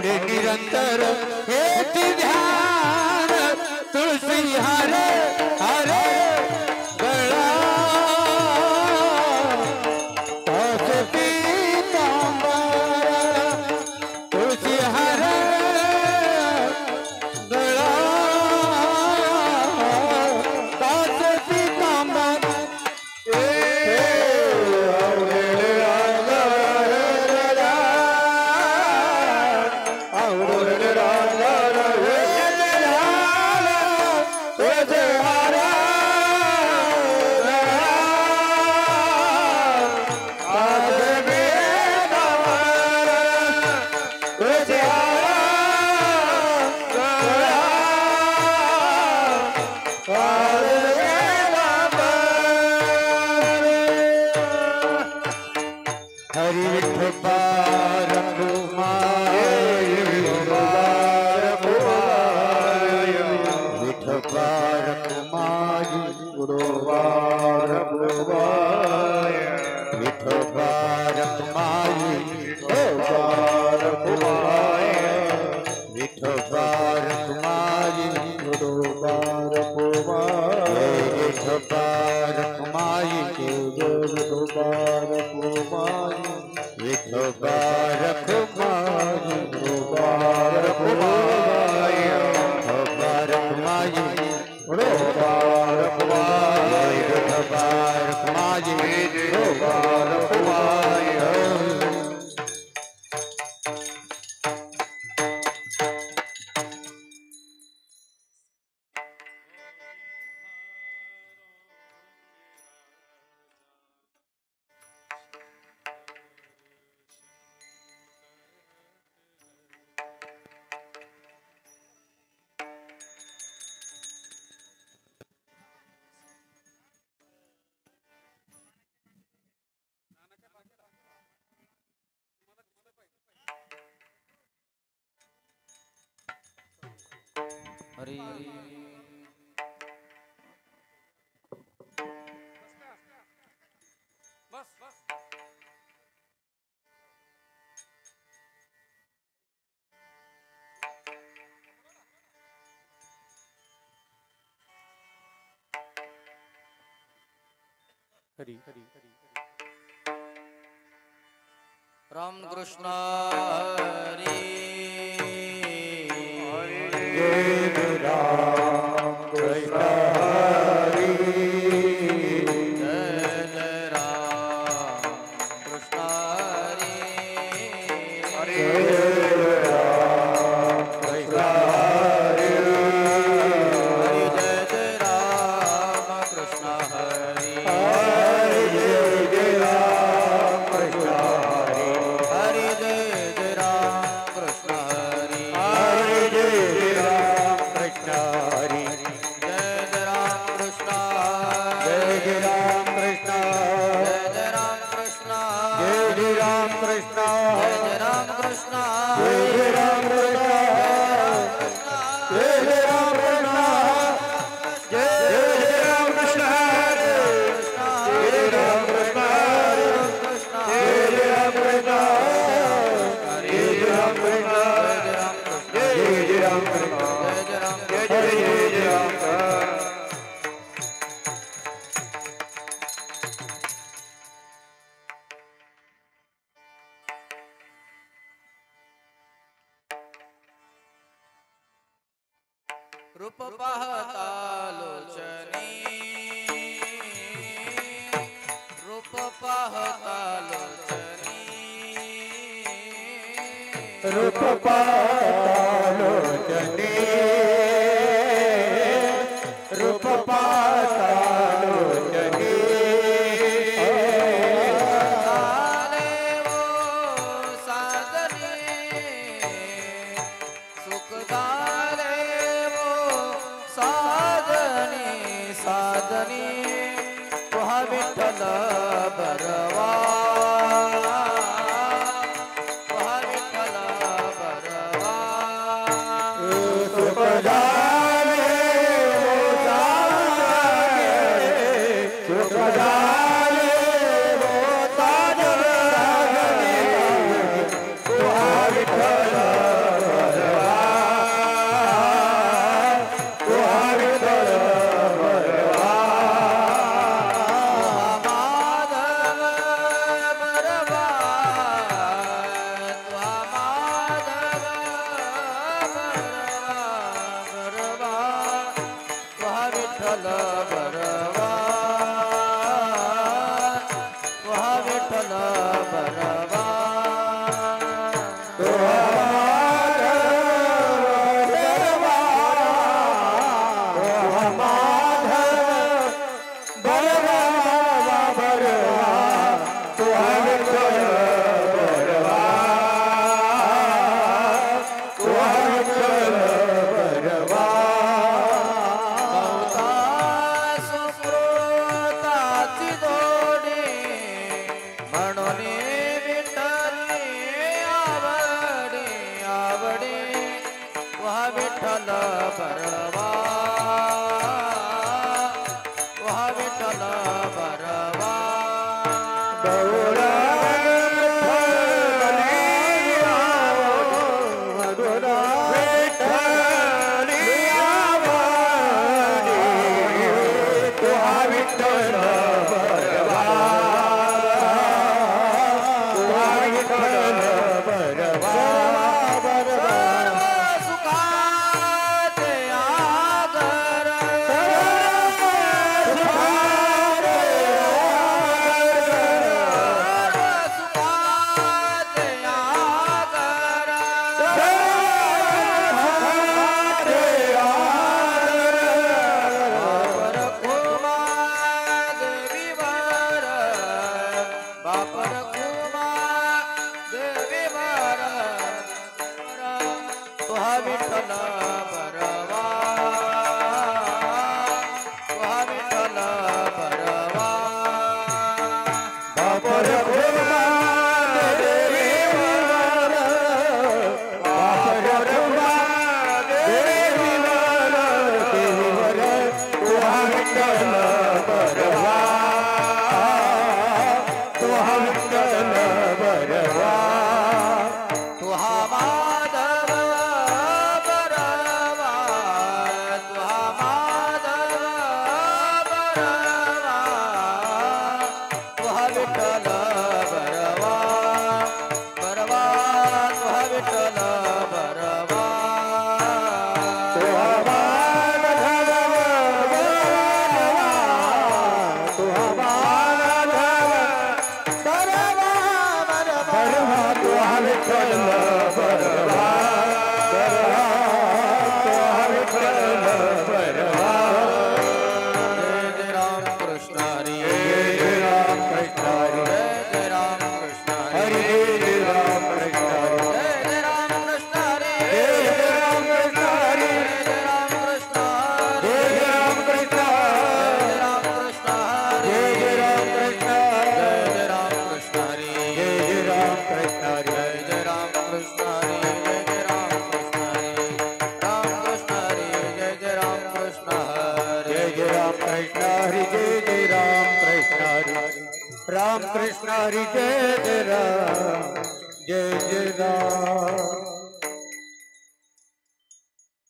निरंतर हेति ध्यान तुलसी हरे हरे गला तुलसी हरे गला हरी बस हरी हरी हरी राम कृष्ण हरी राम कृष्ण हरी जय राम कृष्ण हरी हरे राम कृष्ण हरी हरि जय राम कृष्ण हरी हरि जय राम कृष्ण हरी हरि जय राम कृष्ण हरी हरि जय राम कृष्ण हरी जय राम कृष्ण जय राम कृष्ण जय राम कृष्ण जय राम कृष्ण जय राम कृष्ण जय राम कृष्ण जय राम कृष्ण जय राम कृष्ण जय राम कृष्ण जय राम कृष्ण जय राम कृष्ण जय राम कृष्ण जय राम रूप पाहता लोचनी रूप पाहता लोचनी रूप पाहता लोचनी रूप पाहता लोचनी साले वो साजनी सुखदारे साधनी तुहा विठ्ठल बरवा तुहा विठ्ठल बरवा सुख झाले सुख झाले तुहा विठ्ठल राम कृष्ण हरि जय जय राम जय जय राम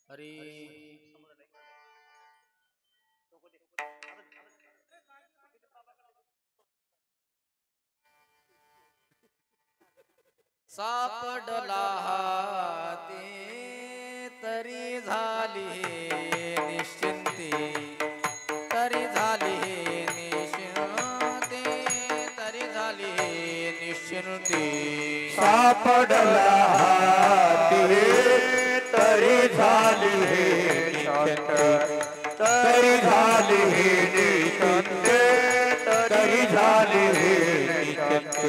हरि सापडला हाती तरी झाली निश्चिंती तरी झाली निश्चिंती तरी झाली निश्चिंती सापडला हाती तरी झाली निश्चिंत तरी झाली निश्चिंत तरी झाली निश्चिंत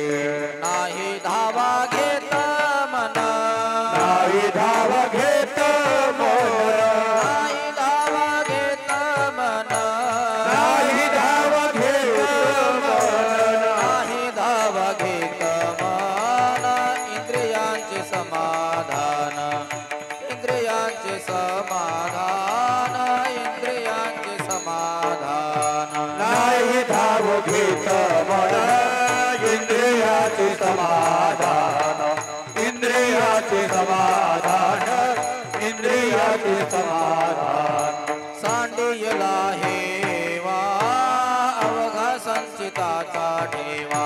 नाही धावा घेत मन नाही धावा घेत मन नाही धावा घेत मन नाही धावा घेत मन नाही धावा घेत मन इंद्रियांचे समाधान इंद्रियांचे समाधान इंद्रियांचे समाधान नाही धाव घेत मन इंद्रियाचे समाधान इंद्रियाचे समाधान इंद्रियाचे समाधान सांडियला हेवा अवघा संचिताचा ठेवा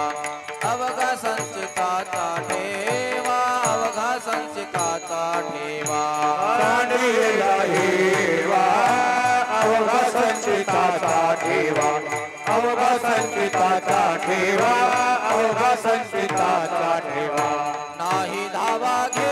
अवघा संचिताचा ठेवा अवघा संचिताचा ठेवा सांडियला हेवा अवघा संचिताचा ठेवा अवघा संचिताचा ठेवा अवघा संचिताचा ठेवा नाही धावा घे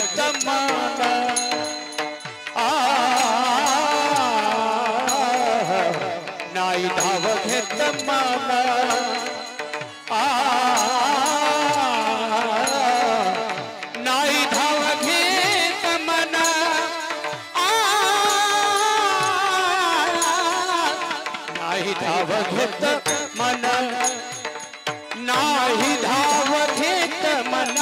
घेत मन नाही धाव घेत मन नाही धाव घेत मन नाही धाव घेत मन नाही धाव घेत मन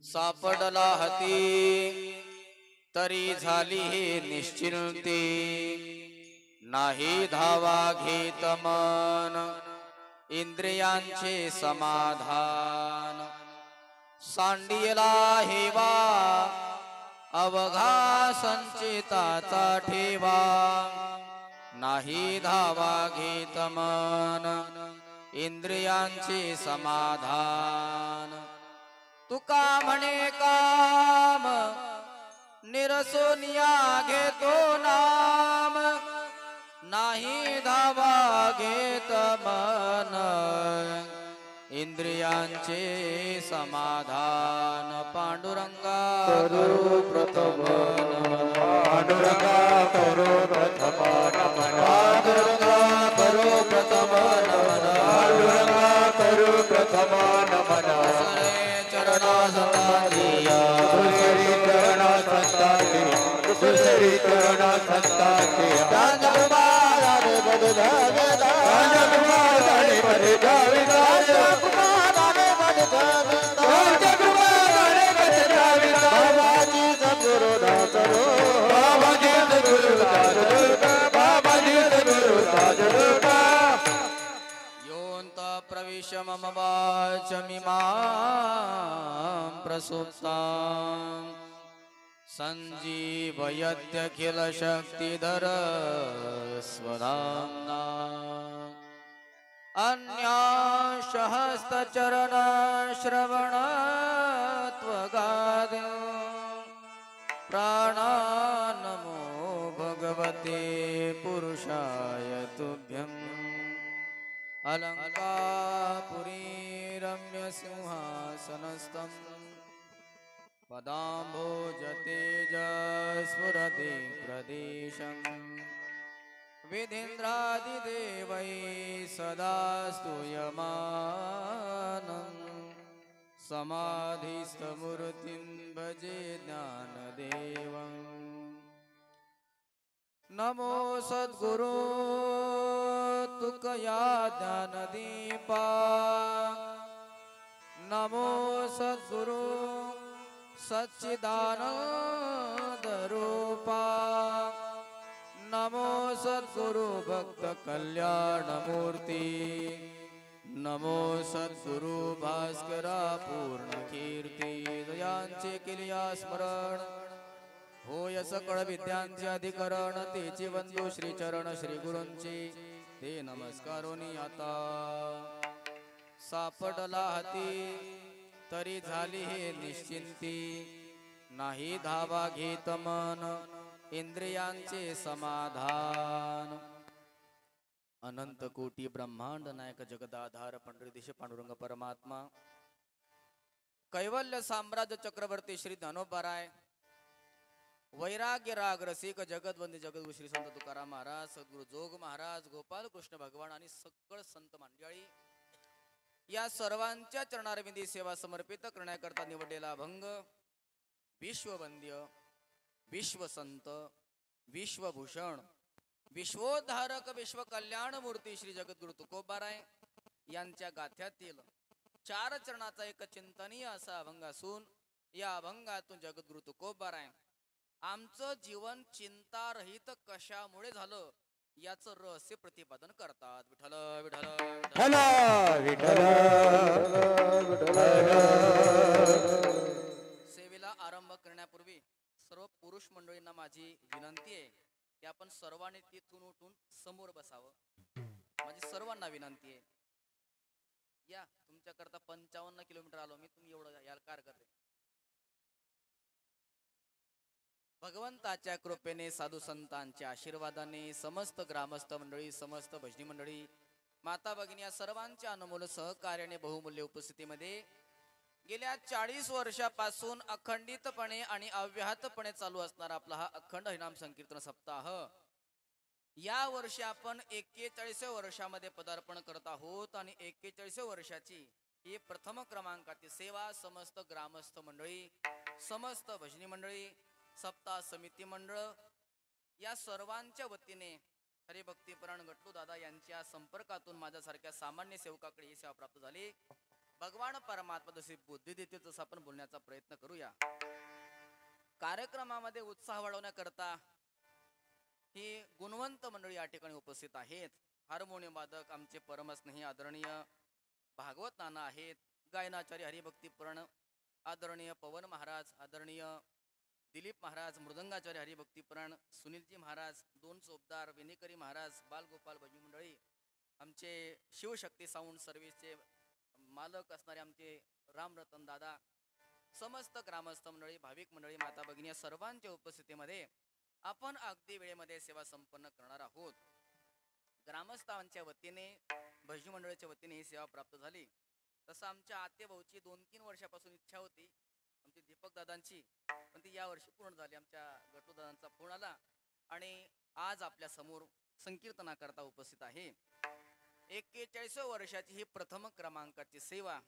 सापडला हती तरी झाली हे निश्चिंती, नाही धावा घेत मन इंद्रियांचे समाधान. सांडियला हेवा अवघा संचिताचा ठेवा, नाही धावा घेत मन इंद्रियांचे समाधान. तुका म्हणे काम निरसोनिया घेतो नाम, नाही धावा घेत मन इंद्रियांचे समाधान. पांडुरंगा करू प्रथम नमन, पांडुरंगा करो प्रथम नमन, पांडुरंगा करू प्रथम नमन, पांडुरंगा करो प्रथम नमन. चरणा संतानिया दुसरी चरणा संतांची, दुसरी चरणा संतांची. राजकुमाराने बदधावेदा, राजकुमाराने बदधावेदा, राजकुमाराने बदधावेदा, राजकुमाराने बदधावेदा. बाबाजी सद्गुरुदास रो, बाबाजी सद्गुरुदास रो, बाबाजी सद्गुरुदास रो. योऽन्त प्रविश्य मम वाचमिमां प्रसुप्तां, सञ्जीवयत्यखिलशक्तिधर स्वधाम्ना. अन्याशहस्तचरणश्रवणत्वगादि प्राणा नमो भगवते पुरुषाय तुभ्यम्. अलङ्कापुरी रम्यसिंहासनस्थम् पदाम्भोजतेजस्फुरति प्रदेशम्. विधीन्द्रादिदेवैः सदा स्तूयमानम्, समाधिस्थमूर्तिं भजे ज्ञानदेवम्. नमो सद्गुरो तुकया ज्ञानदीपा, नमो सद्गुरो सच्चिदानन्दरूपा, नमो सद्गुरु भक्त कल्याणमूर्ति, नमो सद्गुरु भास्करा पूर्ण कीर्ती. दयांचे केलिया स्मरण होय सकळ विद्यांचे अधिकरण, तेचे वंदू श्री चरण श्री गुरूंचे ते नमस्कारोनी. आता सापडला हाती तरी झाली हे निश्चिंती, नाही धावा घेत मन इंद्रियांचे समाधान. अनंत कोटी ब्रह्मांड नायक जगदाधार पंढरीदेश पांडुरंग परमात्मा कैवल्य साम्राज्य चक्रवर्ती श्री ज्ञानोबाराय, वैराग्य राग रसिक जगतवंदी जगद्गुरु श्री संत तुकाराम महाराज, सद्गुरु जोग महाराज, गोपाल कृष्ण भगवान आणि सकळ संत मंडळी या सर्वांच्या चरणारविंदी सेवा समर्पित करण्याकरता निवडलेला अभंग विश्ववंद्य, विश्वसंत, विश्वभूषण, विश्वोद्धारक, विश्व कल्याण मूर्ती श्री जगद्गुरु तुकोबाराय यांच्या गाथ्यातील 4 चरणाचा एक चिंतनीय असा अभंग असून या अभंगातून जगद्गुरु तुकोबाराय आमचं जीवन चिंतारहित कशामुळे झालं याचं रहस्य प्रतिपादन करतात. विठ्ठल विठ्ठल विठ्ठल विठ्ठल. सेवेला आरंभ करण्यापूर्वी सर्व पुरुष मंडळींना माझी विनंती आहे की आपण सर्वांनी तिथून उठून समोर बसावं. माझी सर्वांना विनंती आहे. या तुमच्याकरता 55 किलोमीटर आलो मी, तुम्ही एवढं याला कार करते. भगवंताच्या कृपेने, साधू संतांच्या आशीर्वादाने, समस्त ग्रामस्थ मंडळी, समस्त भजनी मंडळी, माता भगिनी या सर्वांच्या अनमोल सहकार्याने बहुमूल्य उपस्थितीमध्ये गेल्या 40 वर्षापासून अखंडितपणे आणि अव्याहतपणे चालू असणारा आपला हा अखंड हरिनाम संकीर्तन सप्ताह या वर्षी आपण 41व्या वर्षामध्ये पदार्पण करत आहोत आणि 41व्या वर्षाची ही प्रथम क्रमांकाची सेवा समस्त ग्रामस्थ मंडळी, समस्त भजनी मंडळी, सप्ताह समिती मंडळ या सर्वांच्या वतीने हरिभक्तीपरायण गट्टू दादा यांच्या संपर्कातून माझ्यासारख्या सामान्य सेवकाकडे ही सेवा प्राप्त झाली. भगवान परमात्मा जशी बुद्धी देते तसं आपण बोलण्याचा प्रयत्न करूया. कार्यक्रमामध्ये उत्साह वाढवण्याकरता ही गुणवंत मंडळी या ठिकाणी उपस्थित आहेत. हार्मोनियम वादक आमचे परमस्नेही आदरणीय भागवत नाना आहेत. गायनाचार्य हरिभक्तीपरायण आदरणीय पवन महाराज, आदरणीय दिलीप महाराज, मृदंगाचार्य हरिभक्तीपरायण सुनीलजी महाराज, 2 चोपदार विनेकरी महाराज, बालगोपाल भजनी मंडळी, आमचे शिवशक्ती साऊंड सर्व्हिसचे मालक असणारे आमचे रामरतन दादा, समस्त ग्रामस्थ मंडळी, भाविक मंडळी, माता भगिनी या सर्वांच्या उपस्थितीमध्ये आपण अगदी वेळेमध्ये सेवा संपन्न करणार आहोत. ग्रामस्थांच्या वतीने, भजनी मंडळाच्या वतीने ही सेवा प्राप्त झाली. तसं आमच्या आतेभाऊची 2-3 वर्षापासून इच्छा होती, आमची दीपक दादांची, पण ती या वर्षी पूर्ण झाली. आमच्या गट्टू दादांचा फोन आला आणि आज आपल्या समोर संकीर्तनाकरता उपस्थित आहे. 41व्या वर्षाची ही प्रथम क्रमांकाची सेवा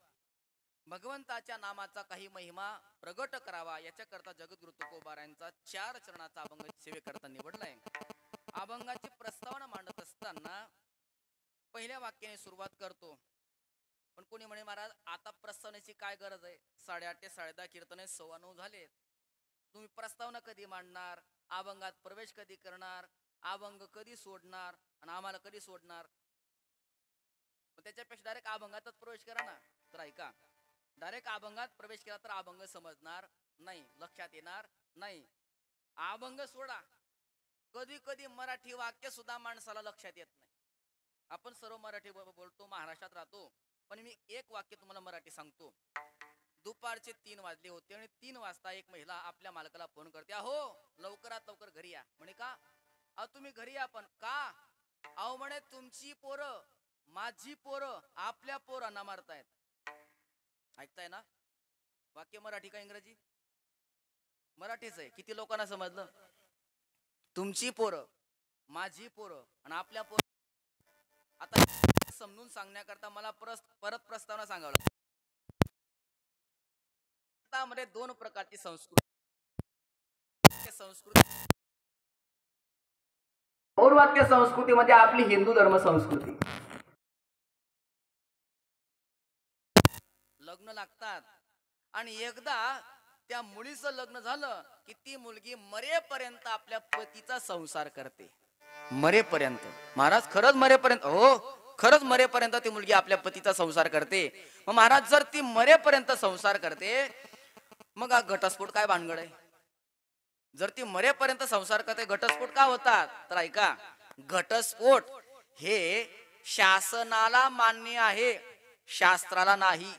भगवंताच्या नामाचा काही महिमा प्रगट करावा याच्याकरता जगद्गुरु तुकोबारायांचा 4 चरणाचा अभंग सेवेकरता निवडलाय. अभंगाची प्रस्तावना मांडत असताना पहिल्या वाक्याने सुरुवात करतो. पण कोणी म्हणे महाराज आता प्रस्तावनेची काय गरज आहे, 8:30 ते 10:30 कीर्तने 9:15 झालेत, तुम्ही प्रस्तावना कधी मांडणार, अभंगात प्रवेश कधी करणार, अभंग कधी सोडणार आणि आम्हाला कधी सोडणार. त्याच्यापेक्षा डायरेक्ट अभंगातच प्रवेश करा ना. तर ऐका, डायरेक्ट अभंगात प्रवेश केला तर अभंग समजणार नाही, लक्षात येणार नाही. अभंग सोडा, कधी कधी मराठी वाक्य सुद्धा माणसाला लक्षात येत नाही. आपण सर्व मराठी बोलतो, महाराष्ट्रात राहतो, पण मी एक वाक्य तुम्हाला मराठी सांगतो. दुपारचे 3 वाजले होते आणि 3 वाजता एक महिला आपल्या मालकाला फोन करते, अहो लवकरात लवकर घरी या. म्हणे का? अहो तुम्ही घरी या. पण का? अहो म्हणे तुमची पोरं, माझी पोरं आपल्या पोरांना मारतायत. ऐकताय ना? वाक्य मराठी का इंग्रजी? मराठीच आहे. किती लोकांना समजलं? तुमची पोरं, माझी पोरं आणि आपल्या पोरं. आता समजून सांगण्याकरता मला परत प्रस्तावना सांगावं लागतं. मध्ये 2 प्रकारची संस्कृती. पौर्वात्य संस्कृतीमध्ये आपली हिंदू धर्म संस्कृती. लग्न लागतात आणि एकदा त्या मुलीचं लग्न झालं की ती मुलगी मरेपर्यंत आपल्या पतीचा संसार करते. मरेपर्यंत. महाराज खरंच मरेपर्यंत? हो खरंच मरेपर्यंत ती मुलगी आपल्या पतीचा संसार करते. मग महाराज जर ती मरेपर्यंत संसार करते मग हा घटस्फोट काय भानगड आहे? जर ती मरेपर्यंत संसार करते घटस्फोट का होतात? तर ऐका, घटस्फोट हे शासनाला मान्य आहे, शास्त्राला नाही.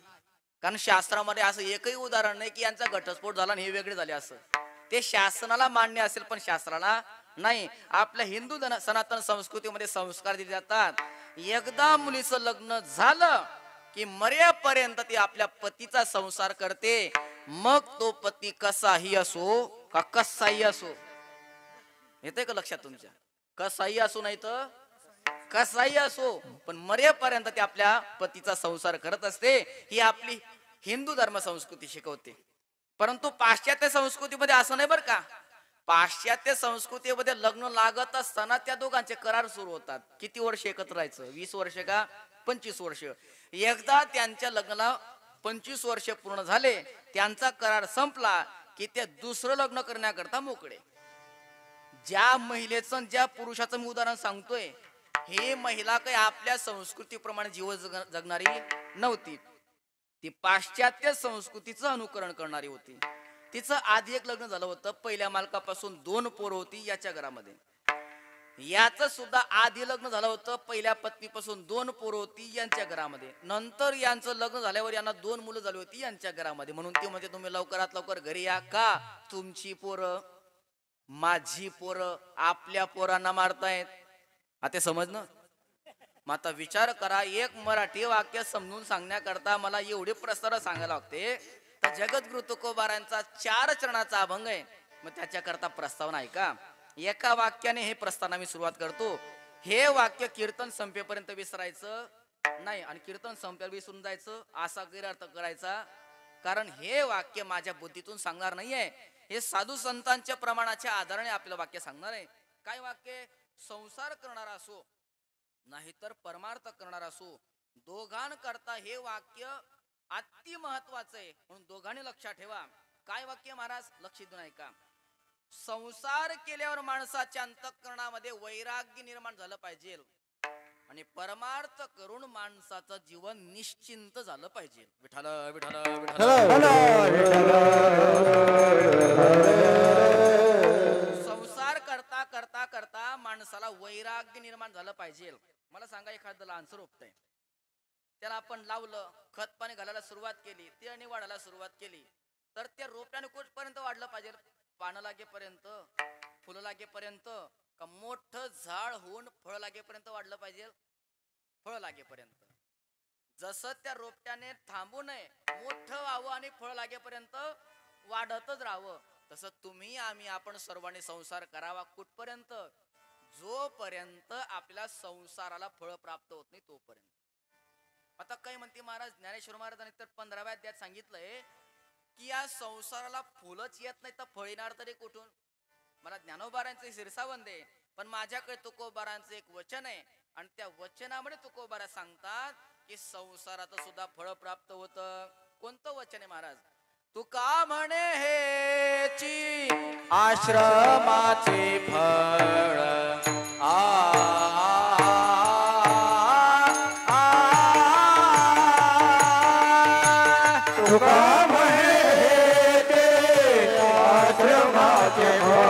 कारण शास्त्रामध्ये असं एकही उदाहरण नाही की यांचा घटस्फोट झाला आणि हे वेगळे झाले असं. ते शासनाला मान्य असेल पण शास्त्राला नाही. आपल्या हिंदू सनातन संस्कृतीमध्ये संस्कार दिले जातात. एकदा मुलीचं लग्न झालं की मरेपर्यंत ती आपल्या पतीचा संसार करते, मग तो पती कसाही असो का कसाही असो. येते का लक्षात तुमच्या? कसाही असो नाही तर कसाही असो, पण मरेपर्यंत ती आपल्या पतीचा संसार करत असते. ही आपली हिंदू धर्म संस्कृती शिकवते. परंतु पाश्चात्य संस्कृतीमध्ये असं नाही बरं का. पाश्चात्य संस्कृतीमध्ये लग्न लागत असताना त्या दोघांचे करार सुरू होतात. किती वर्ष एकत्र राहायचं? 20 वर्ष का 25 वर्ष. एकदा त्यांच्या लग्नाला 25 वर्ष पूर्ण झाले, त्यांचा करार संपला की ते दुसरं लग्न करण्याकरता मोकळे. ज्या महिलेचं ज्या पुरुषाचं मी उदाहरण सांगतोय, ही महिला काही आपल्या संस्कृतीप्रमाणे जीवन जगणारी नव्हती. ती पाश्चात्य संस्कृतीचं अनुकरण करणारी होती. तिचं आधी एक लग्न झालं होतं, पहिल्या मालकापासून 2 पोरं होती याच्या घरामध्ये. याच सुद्धा आधी लग्न झालं होतं, पहिल्या पत्नीपासून 2 पोरं होती यांच्या घरामध्ये. नंतर यांचं लग्न झाल्यावर यांना 2 मुलं झाली होती यांच्या घरामध्ये. म्हणून ती म्हणते तुम्ही लवकरात लवकर घरी या. का? तुमची पोरं माझी पोरं आपल्या पोरांना मारतायत. आता समजणं. मग आता विचार करा, एक मराठी वाक्य समजून सांगण्याकरता मला एवढे प्रस्ताव सांगायला लागते. तर जगद्गुरु तुकोबारांचा 4 चरणाचा अभंग आहे, मग त्याच्याकरता प्रस्ताव नाही का? एका वाक्याने हे प्रस्तावना मी सुरुवात करतो. हे वाक्य कीर्तन संपेपर्यंत विसरायचं नाही, आणि कीर्तन संपेवर विसरून जायचं असा गैरअर्थ करायचा. कारण हे वाक्य माझ्या बुद्धीतून सांगणार नाहीये, हे साधू संतांच्या प्रमाणाच्या आधाराने आपलं वाक्य सांगणार आहे. काय वाक्य? संसार करणारा असो नाहीतर परमार्थ करणारा असो, दोघांकरता हे वाक्य अति महत्वाचं आहे. म्हणून दोघांनी लक्षात ठेवा. काय वाक्य महाराज? लक्ष देऊन ऐका. संसार केल्यावर माणसाच्या अंतःकरणामध्ये वैराग्य निर्माण झालं पाहिजे, आणि परमार्थ करून माणसाचं जीवन निश्चिंत झालं पाहिजे. विठ्ठल विठ्ठल विठ्ठल. संसार करता करता करता माणसाला वैराग्य निर्माण झालं पाहिजे. मला सांगा, एखादं लहानसं रोपट आहे, त्याला आपण लावलं, खत पाणी घालायला सुरुवात केली, तेळणी वाढायला सुरुवात केली, तर त्या रोपट्याने कुठपर्यंत वाढलं पाहिजे? पानं लागेपर्यंत, फुलं लागेपर्यंत, का मोठं झाड होऊन फळ लागेपर्यंत वाढलं पाहिजे? फळ लागेपर्यंत. जसं त्या रोपट्याने थांबू नये, मोठं व्हावं आणि फळ लागेपर्यंत वाढतच राहावं, तसं तुम्ही आम्ही आपण सर्वांनी संसार करावा. कुठपर्यंत? जोपर्यंत आपल्या संसाराला फळ प्राप्त होत नाही तोपर्यंत. आता काय म्हणते महाराज? ज्ञानेश्वर महाराजांनी तर 15व्या अध्यायात सांगितलंय की या संसाराला फुलच येत नाही तर फळ येणार तरी कुठून? मला ज्ञानोबारांचे शिरसावंद आहे, पण माझ्याकडे तुकोबारांचं एक वचन आहे, आणि त्या वचनामध्ये तुकोबारा सांगतात की संसारात सुद्धा फळ प्राप्त होतं. कोणतं वचन आहे महाराज? तुका म्हणे हेची आश्रमाचे फळ तुका म्हणे ते आश्रमाचे फळ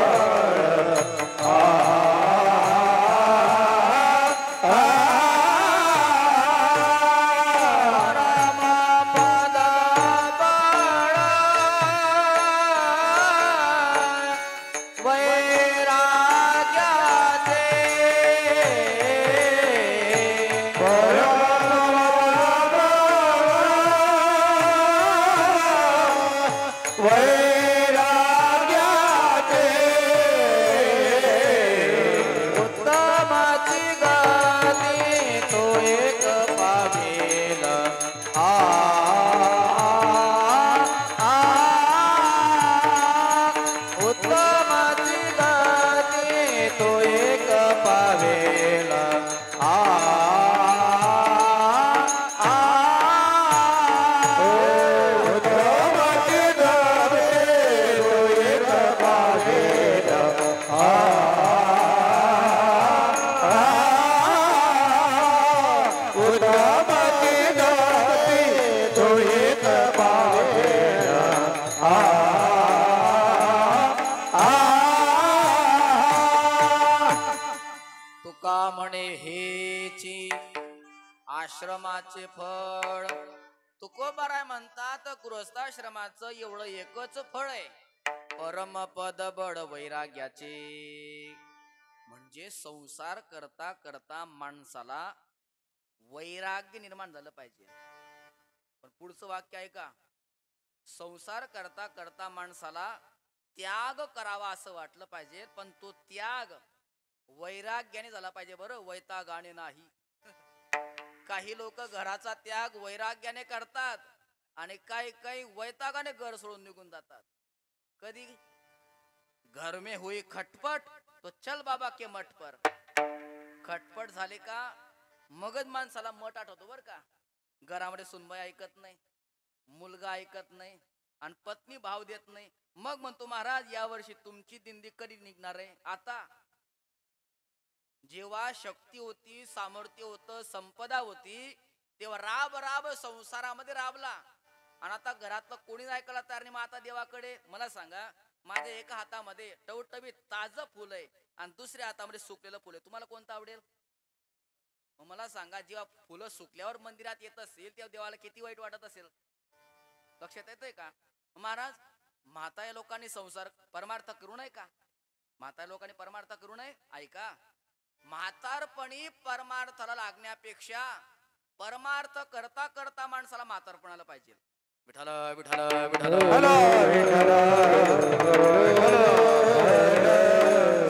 आश्रमाचे फळ. तुकोबाराय म्हणतात गृहस्थाश्रमाचं एवढं एकच फळ आहे, परमपद बड वैराग्याचे. म्हणजे संसार करता करता माणसाला वैराग्य निर्माण झालं पाहिजे. पण पुढचं वाक्य आहे का, संसार करता करता माणसाला त्याग करावा असं वाटलं पाहिजे, पण तो त्याग वैराग्याने झाला पाहिजे बरं, वैतागाने नाही. काही लोक घराचा त्याग वैराग्याने करतात आणि काही काही वैतागाने घर सोडून निघून जातात. कधी घर में हुई खटपट तो चल बाबा के मठ पर. खटपट झाली का मगच माणसाला मठ आठवतो बर का. घरामध्ये सुनबाई ऐकत नाही, मुलगा ऐकत नाही आणि पत्नी भाव देत नाही, मग म्हणतो महाराज या वर्षी तुमची दिंडी कधी निघणार आहे. आता जेव्हा शक्ती होती, सामर्थ्य होतं, संपदा होती, तेव्हा राब राब संसारामध्ये राबला आणि आता घरातलं कोणीच ऐकायला तयार नाही. मग आता देवाकडे मला सांगा, माझ्या एका हातामध्ये टवटवीत ताजं फुल आहे आणि दुसऱ्या हातामध्ये सुकलेलं फुल आहे, तुम्हाला कोणतं आवडेल? मग मला सांगा, जेव्हा फुलं सुकल्यावर मंदिरात येत असेल तेव्हा देवाला किती वाईट वाटत असेल. लक्षात येतंय का महाराज? म्हाताऱ्या लोकांनी संसार परमार्थ करू नये का? म्हाताऱ्या लोकांनी परमार्थ करू नये? ऐका, म्हातारपणी परमार्थाला लागण्यापेक्षा परमार्थ करता करता माणसाला म्हातारपणाला पाहिजे. विठाल विठाल विठाल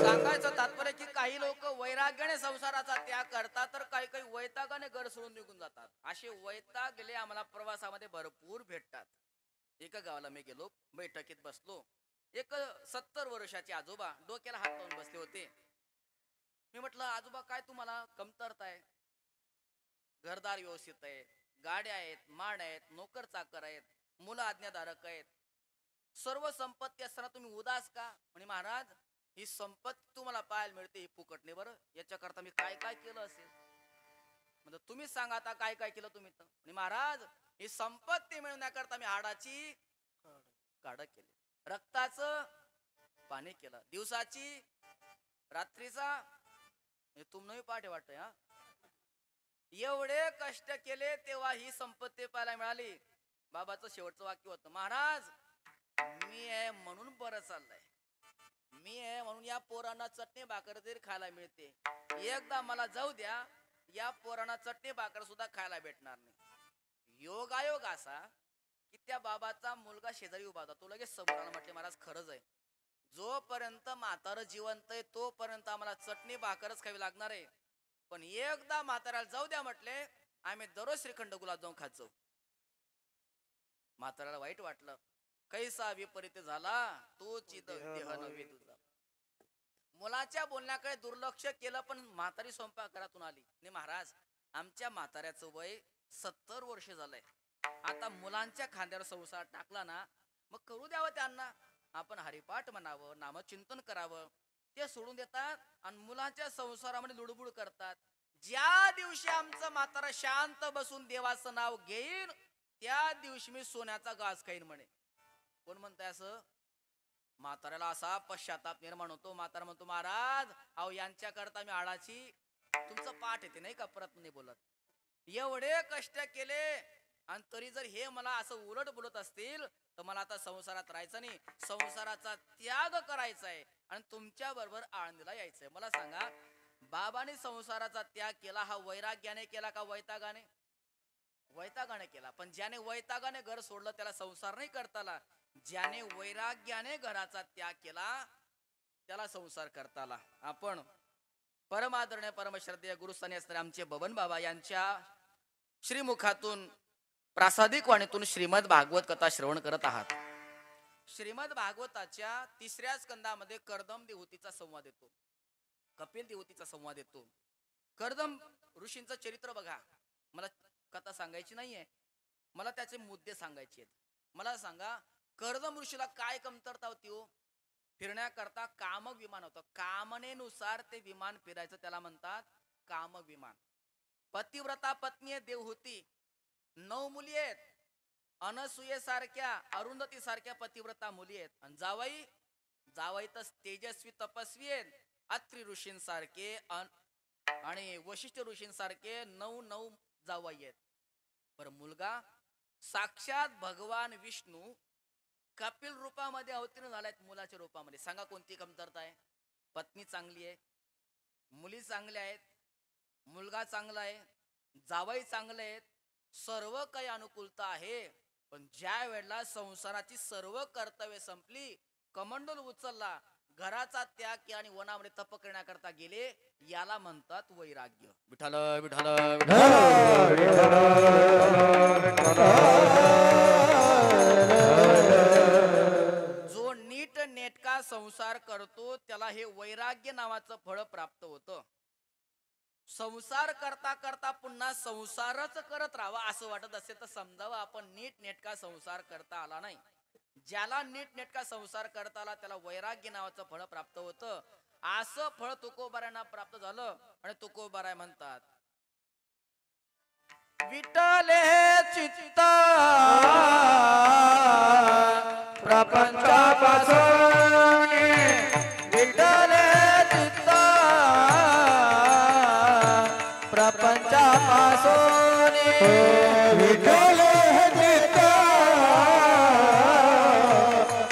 सांगायचं तात्पर्य की काही लोक वैराग्याने संसाराचा त्याग करतात, तर काही काही वैतागाने घर सोडून निघून जातात. असे वैतागले आम्हाला प्रवासामध्ये भरपूर भेटतात. एका गावाला मी गेलो, बैठकीत बसलो. एक 70 वर्षाचे आजोबा डोक्याला हात लावून बसले होते. मी म्हटलं, आजोबा काय तुम्हाला कमतरता आहे? घरदार व्यवस्थित आहे, गाड्या आहेत, माड आहेत, नोकर चाकर आहेत, मुलं आज्ञाधारक आहेत, सर्व संपत्ती असताना तुम्ही उदास का? म्हणे महाराज, ही संपत्ती तुम्हाला पाहायला मिळते ही फुकटणे, बरं याच्याकरता मी काय काय केलं असेल? म्हणजे तुम्ही सांगा आता काय काय केलं तुम्ही तर. आणि महाराज, ही संपत्ती मिळवण्याकरता मी हाडाची काढ केली, रक्ताचं पाणी केलं, दिवसाची रात्रीचा, तुम्ही पाठे वाटतंय हा, एवढे कष्ट केले तेव्हा ही संपत्ती पाहायला मिळाली. बाबाचं शेवटचं वाक्य होतं, महाराज मी आहे म्हणून बरं चाललंय, मी आहे म्हणून या पोरांना चटणी भाकर तरी खायला मिळते. एकदा मला जाऊ द्या, या पोरांना चटणी भाकर सुद्धा खायला भेटणार नाही. योगायोग असा की त्या बाबाचा मुलगा शेजारी उभा होता, तो लगेच समोर आला. म्हटले महाराज खरंच आहे, जोपर्यंत म्हातारं जिवंत आहे तोपर्यंत आम्हाला चटणी भाकरच खावी लागणार आहे, पण एकदा म्हाताऱ्याला जाऊ द्या म्हटले, आम्ही दररोज श्रीखंड गुलाब जाऊन खात जाऊ. म्हाताऱ्याला वाईट वाटलं, कैसा विपरीत झाला तोची देह नव्हे तुझा. मुलाच्या बोलण्याकडे दुर्लक्ष केलं, पण म्हातारी स्वयंपाकघरातून आली. नाही महाराज, आमच्या म्हाताऱ्याचं वय 70 वर्ष झालंय, आता मुलांच्या खांद्यावर संसार टाकला ना, मग करू द्यावं त्यांना. आपण हरिपाठ म्हणावं, नामचिंतन करावं, ते सोडून देतात आणि मुलांच्या संसारामध्ये लुडबुड करतात. ज्या दिवशी आमचं म्हातारा शांत बसून देवाचं नाव घेईल, त्या दिवशी मी सोन्याचा घास खाईन म्हणे. कोण म्हणताय असं? म्हाताऱ्याला असा पश्चाताप निर्माण होतो. म्हातारा म्हणतो, महाराज अहो यांच्याकरता मी आडाची, तुमचं पाठ येते नाही का, परत नाही बोलत, एवढे कष्ट केले आणि तरी जर हे मला असं उलट बोलत असतील तर मला आता संसारात राहायचं नाही, संसाराचा त्याग करायचा आहे आणि तुमच्या बरोबर आळंदीला यायचंय. मला सांगा, बाबाने संसाराचा त्याग केला हा वैराग्याने केला का वैतागाने? वैतागाने केला. पण ज्याने वैतागाने घर सोडलं त्याला संसार नाही करता आला, ज्याने वैराग्याने घराचा त्याग केला त्याला संसार करता आला. आपण परमादरणीय परमश्रद्धेय गुरुस्थानी असणारे आमचे बबन बाबा यांच्या श्रीमुखातून प्रासादिक वाणीतून श्रीमद भागवत कथा श्रवण करत आहात. श्रीमद भागवताच्या 3ऱ्या स्कंदामध्ये कर्दम देवहूतीचा संवाद येतो, कपिल देवहूतीचा संवाद येतो. कर्दम ऋषींचं चरित्र बघा. मला कथा सांगायची नाहीये, मला त्याचे मुद्दे सांगायचे आहेत. मला सांगा, कर्दम ऋषीला काय कमतरता होती हो? फिरण्याकरता कामक विमान होतं, कामनेनुसार ते विमान फिरायचं, त्याला म्हणतात कामक विमान. पतिव्रता पत्नी आहे देवहूती, 9 मुली आहेत, अनसुये सारख्या, अरुंधती सारख्या पतिव्रता मुली आहेत. आणि जावई तर तेजस्वी तपस्वी आहेत, अत्रि ऋषींसारखे आणि वशिष्ठ ऋषींसारखे 9 जावई आहेत. पर मुलगा साक्षात भगवान विष्णू कपिल रूपामध्ये अवतीर्ण झालायत मुलाच्या रूपामध्ये. सांगा कोणती कमतरता आहे? पत्नी चांगली आहे, मुली चांगल्या आहेत, मुलगा चांगला आहे, जावई चांगले आहेत, सर्व काही अनुकूलता आहे, पण ज्या वेळेला संसाराची सर्व कर्तव्य संपली, कमंडल उचलला, घराचा त्याग केला आणि वनामध्ये तप करण्याकरता गेले, याला म्हणतात वैराग्य. विठ्ठल विठ्ठल जो नीट नेटका संसार करतो त्याला हे वैराग्य नावाचं फळ प्राप्त होतं. संसार करता करता पुन्हा संसारच करत राहावा असं वाटत असेल तर समजावं आपण नीट नेटका संसार करता आला नाही. ज्याला नीट नेटका संसार करता आला त्याला वैराग्य नावाचं फळ प्राप्त होतं. असं फळ तुकोबारायांना प्राप्त झालं आणि तुकोबाराय म्हणतात, विठ्ठले चित्त प्रपंचापासून विठ्ठले चित्त प्रपंचापासून विठ्ठले चित्त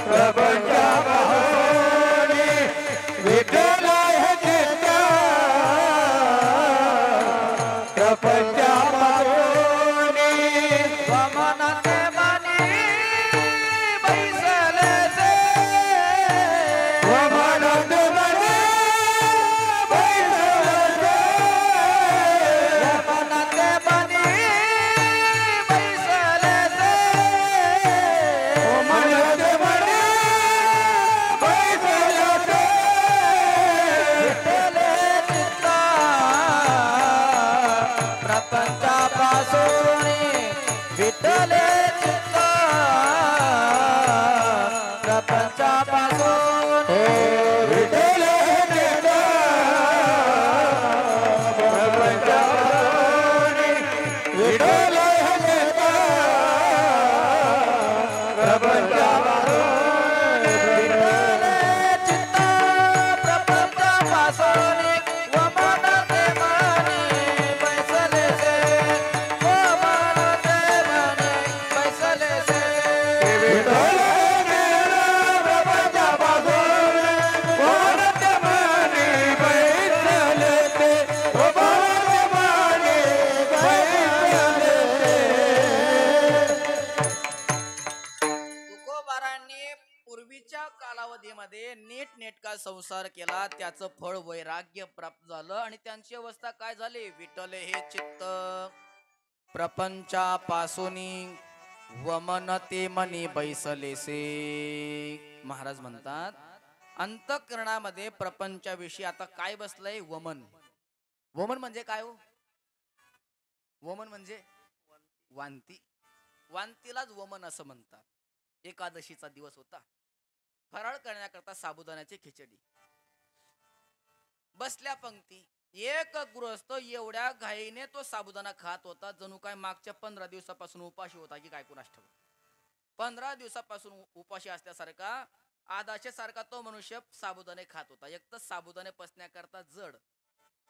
प्रपंचापासून विठ्ठले चित्त प्रपंचापासून वमनते मनी बैसले से वमनते मनी बैसले से वमनते मनी बैसले से वमनते मनी बैसले से विठ्ठले चित्त प्रपंचापासून विठ्ठले चित्त प्रपंचापासून विठ्ठले चित्त प्रपंचापासून विठ्ठले चित्त प्रपंचापासून विठ्ठले चित्त प्रपंचापासून वमनते मनी बैसले से वमनते मनी बैसले से विठ्ठले प्रपंचापासून वमनते मनी बैसले से वमनते मनी बैसले से. तुकोबारांनी पूर्वीच्या कालावधीमध्ये नीट नेटका संसार केला, त्याचं फळ वैराग्य प्राप्त झालं आणि त्यांची अवस्था काय झाली, विठ्ठले हे चित्त प्रपंचापासून वमनते मनी बैसलेसे. महाराज म्हणतात अंतःकरणामध्ये प्रपंचाविषयी आता काय बसलंय, वमन. वमन म्हणजे काय हो? वमन म्हणजे वांती. वांतीलाच वमन असं म्हणतात. एकादशीचा दिवस होता, फराळ करण्याकरता साबुदाण्याची खिचडी, बसल्या पंक्ती. एक गृहस्थ एवढ्या घाईने तो साबुदाणा खात होता जणू काय मागच्या 15 दिवसापासून उपाशी होता की काय कुणास ठाऊक. 15 दिवसापासून उपाशी असल्यासारखा आदाशे सारखा तो मनुष्य साबुदाणे खात होता. एक तर साबुदाणे पचण्याकरता जड,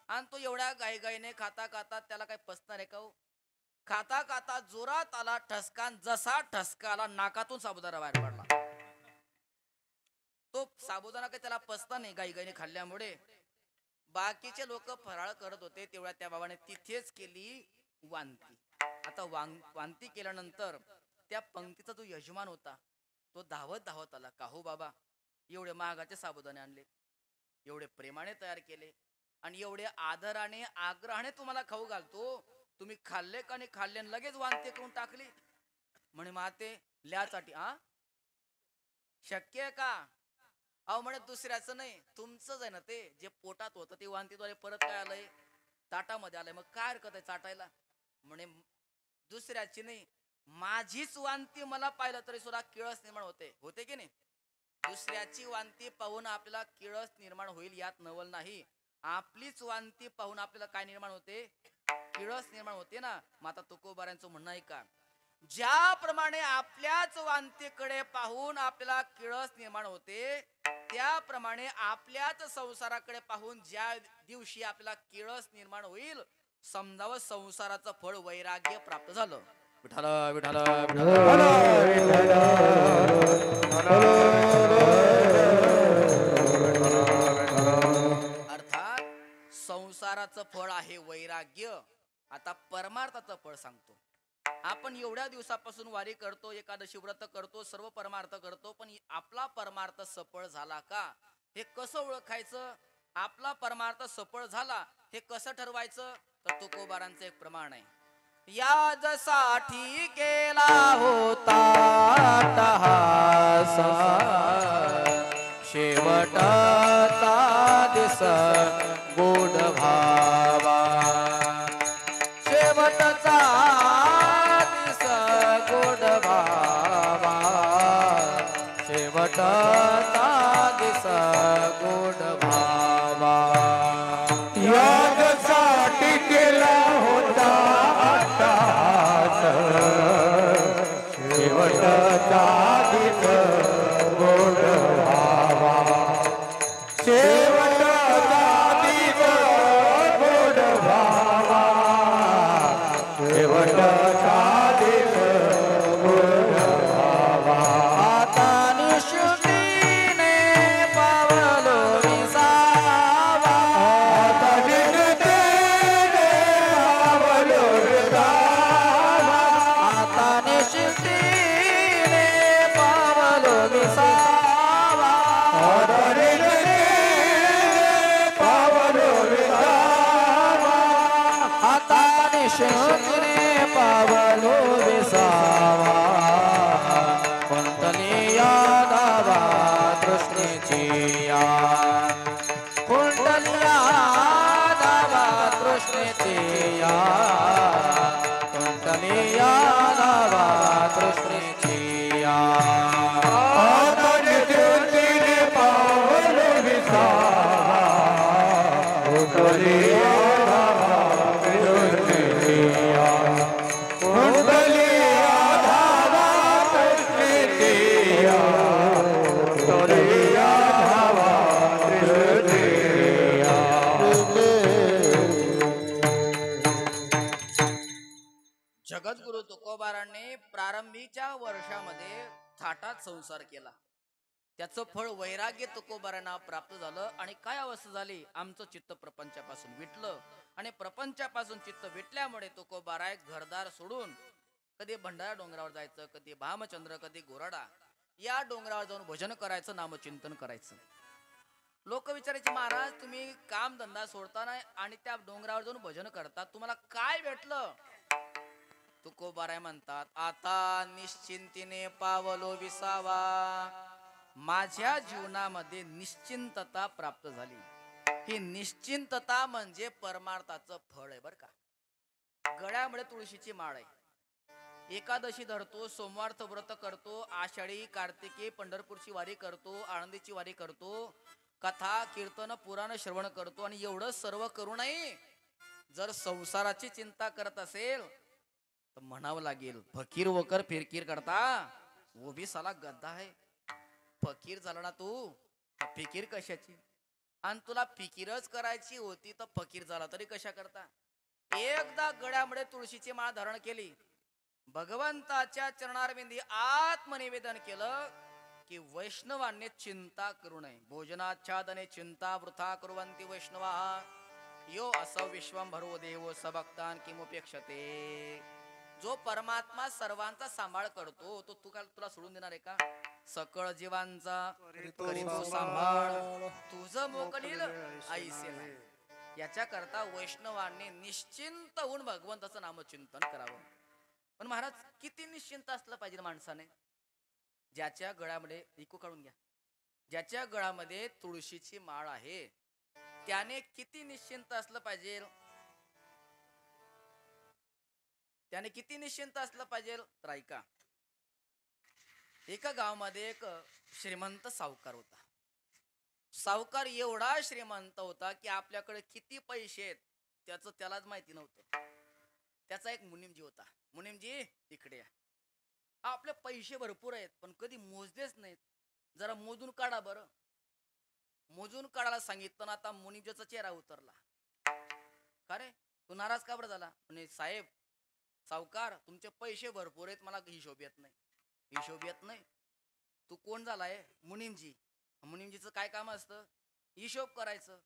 आणि तो एवढ्या गाईगाईने खाता खाता त्याला काय पचणार आहे का हो? खाता खाता जोरात आला ठसकान, जसा ठसका आला नाकातून साबुदाणा बाहेर पडला. तो साबुदाणा काही त्याला पचता नाही गाईगाईने खाल्ल्यामुळे. बाकीचे लोक फराळ करत होते तेवढ्या त्या बाबाने तिथेच केली वांती. आता वांती केल्यानंतर त्या पंक्तीचा जो यजमान होता तो धावत धावत आला, का हो बाबा, एवढे महागाचे साबुदाणे आणले, एवढे प्रेमाने तयार केले आणि एवढे आदराने आग्रहाने तुम्हाला खाऊ घालतो, तुम्ही खाल्ले का नाही खाल्ले लगेच वांती करून टाकली. म्हणे माते ल्यासाठी शक्य आहे का? अहो म्हणे दुसऱ्याचं नाही, तुमचंच आहे ना ते. जे पोटात होतं ते वांतीद्वारे परत काय आलंय, ताटामध्ये आलंय, मग काय हरकत आहे चाटायला? म्हणे दुसऱ्याची नाही, माझीच वांती मला पाहिलं तरी सुद्धा किळस निर्माण होते की नाही? दुसऱ्याची वांती पाहून आपल्याला किळस निर्माण होईल यात नवल नाही. आपलीच वांती पाहून आपल्याला काय निर्माण होते, किळस निर्माण होते ना. माता तुकोबारांचं म्हणणं आहे का, ज्याप्रमाणे आपल्याच वांतीकडे पाहून आपल्याला किळस निर्माण होते, त्याप्रमाणे आपल्याच संसाराकडे पाहून ज्या दिवशी आपल्याला किळस निर्माण होईल समजावं संसाराचं फळ वैराग्य प्राप्त झालं. विठ्ठल विठ्ठल अर्थात संसाराचं फळ आहे वैराग्य. आता परमार्थाचं फळ सांगतो. आपण एवढ्या दिवसापासून वारी करतो, एकादशी व्रत करतो, सर्व परमार्थ करतो, पण आपला परमार्थ सफळ झाला का हे कसं ओळखायचं? आपला परमार्थ सफळ झाला हे कसं ठरवायचं? तर तुकोबारांचं एक प्रमाण आहे. याजसाठी केला होता अट्टहास, शेवटचा दिस गोड भावा, शेवटचा दिस गोड भावा, शेवटचा दिस गोड भावा. यासाठी केला होता अट्टहास, शेवटचा दिस गोड व्हावा, शेवटचा दिस गोड व्हावा, शेवटचा दिस गोड व्हावा. आता निशुद्धीने पावलो विसावा, आता निश्चितीने पावलो विसावा, आता निशुद्धीने पावलो विसावा, आता निश्चितीने पावलो विसावा, आता निशुद्धीने पावलो विसावा. कुंडली यादवा कृष्णेची या, कुंडली यादवा कृष्णेची या, कुंडली यादवा कृष्णेची या. आता निश्चितीने पावलो विसावा, कुंडली यादवा कृष्णेची या, कुंडली यादवा कृष्णेची या, कुंडली यादवा कृष्णेची या. जगद्गुरु तुकोबारांनी प्रारंभीच्या वर्षामध्ये थाटात संसार केला. त्याचं फळ वैराग्य तुकोबारांना प्राप्त झालं. आणि काय अवस्था झाली? आमचं चित्त प्रपंचापासून विटलं. आणि प्रपंचापासून चित्त विटल्यामुळे तुकोबाराय घरदार सोडून कधी भंडारा डोंगरावर जायचं, कधी भामचंद्र, कधी गोराडा या डोंगरावर जाऊन भजन करायचं, नामचिंतन करायचं. लोक विचारायचे, महाराज तुम्ही काम धंदा सोडताना आणि त्या डोंगरावर जाऊन भजन करतात, तुम्हाला काय भेटलं? तुकोबाराय म्हणतात, आता निश्चिंतीने पावलो विसावा, माझ्या जीवनामध्ये निश्चिंतता प्राप्त झाली. ही निश्चिंतता म्हणजे परमार्थाचं फळ आहे बरं का. गळ्यामध्ये तुळशीची माळ आहे, एकादशी धरतो, सोमवारचं व्रत करतो, आषाढी कार्तिकी पंढरपूरची वारी करतो, आळंदीची वारी करतो, कथा कीर्तन पुराण श्रवण करतो. आणि एवढं सर्व करूनही जर संसाराची चिंता करत असेल तर म्हणावं लागेल, फकीर वकर फिरकीर करता वो भी साला गद्दा है. फकीर झाला ना तू, फिकीर कशाची? आणि तुला फिकीरच करायची होती तर फकीर झाला तरी कशा करता? एकदा गळ्यामध्ये तुळशीची माळ धारण केली, भगवंताच्या चरणारविंदी आत्मनिवेदन केलं की वैष्णवांनी चिंता करू नये. भोजनाच्छादने चिंता वृथा कुर्वन्ति वैष्णवा, यो असं विश्वंभरो देवो सबक्तान किमुपेक्षते. जो परमात्मा सर्वांचा सांभाळ करतो तो तुला सोडून देणार आहे का? सकळ जीवांचा करीतो सांभाळ, तुझं मोकलील ऐसे नाही. याच्या करता वैष्णवांनी निश्चिंत होऊन भगवंताचं नामचिंतन करावं. पण महाराज किती निश्चिंत असलं पाहिजे माणसाने? ज्याच्या गळ्यामध्ये इको काढून घ्या, ज्याच्या गळ्यामध्ये तुळशीची माळ आहे त्याने किती निश्चिंत असलं पाहिजे? त्याने किती निश्चिंत असलं पाहिजे? तर ऐका, एका गावामध्ये एक श्रीमंत सावकार होता. सावकार एवढा श्रीमंत होता की आपल्याकडे किती पैसे आहेत त्याचं त्यालाच माहिती नव्हतं. त्याचा एक मुनीमजी होता. मुनीमजी इकडे या, आपले पैसे भरपूर आहेत पण कधी मोजलेच नाहीत, जरा मोजून काढा बरं. मोजून काढायला सांगितलं ना, आता मुनीमजीचा चेहरा उतरला. का रे तू नाराज का बरं झाला? म्हणे साहेब सावकार तुमचे पैसे भरपूर आहेत, मला हिशोब येत नाही. हिशोब येत नाही? तू कोण झालाय? मुनीमजी. मुनीमजीचं काय काम असतं? हिशोब करायचं.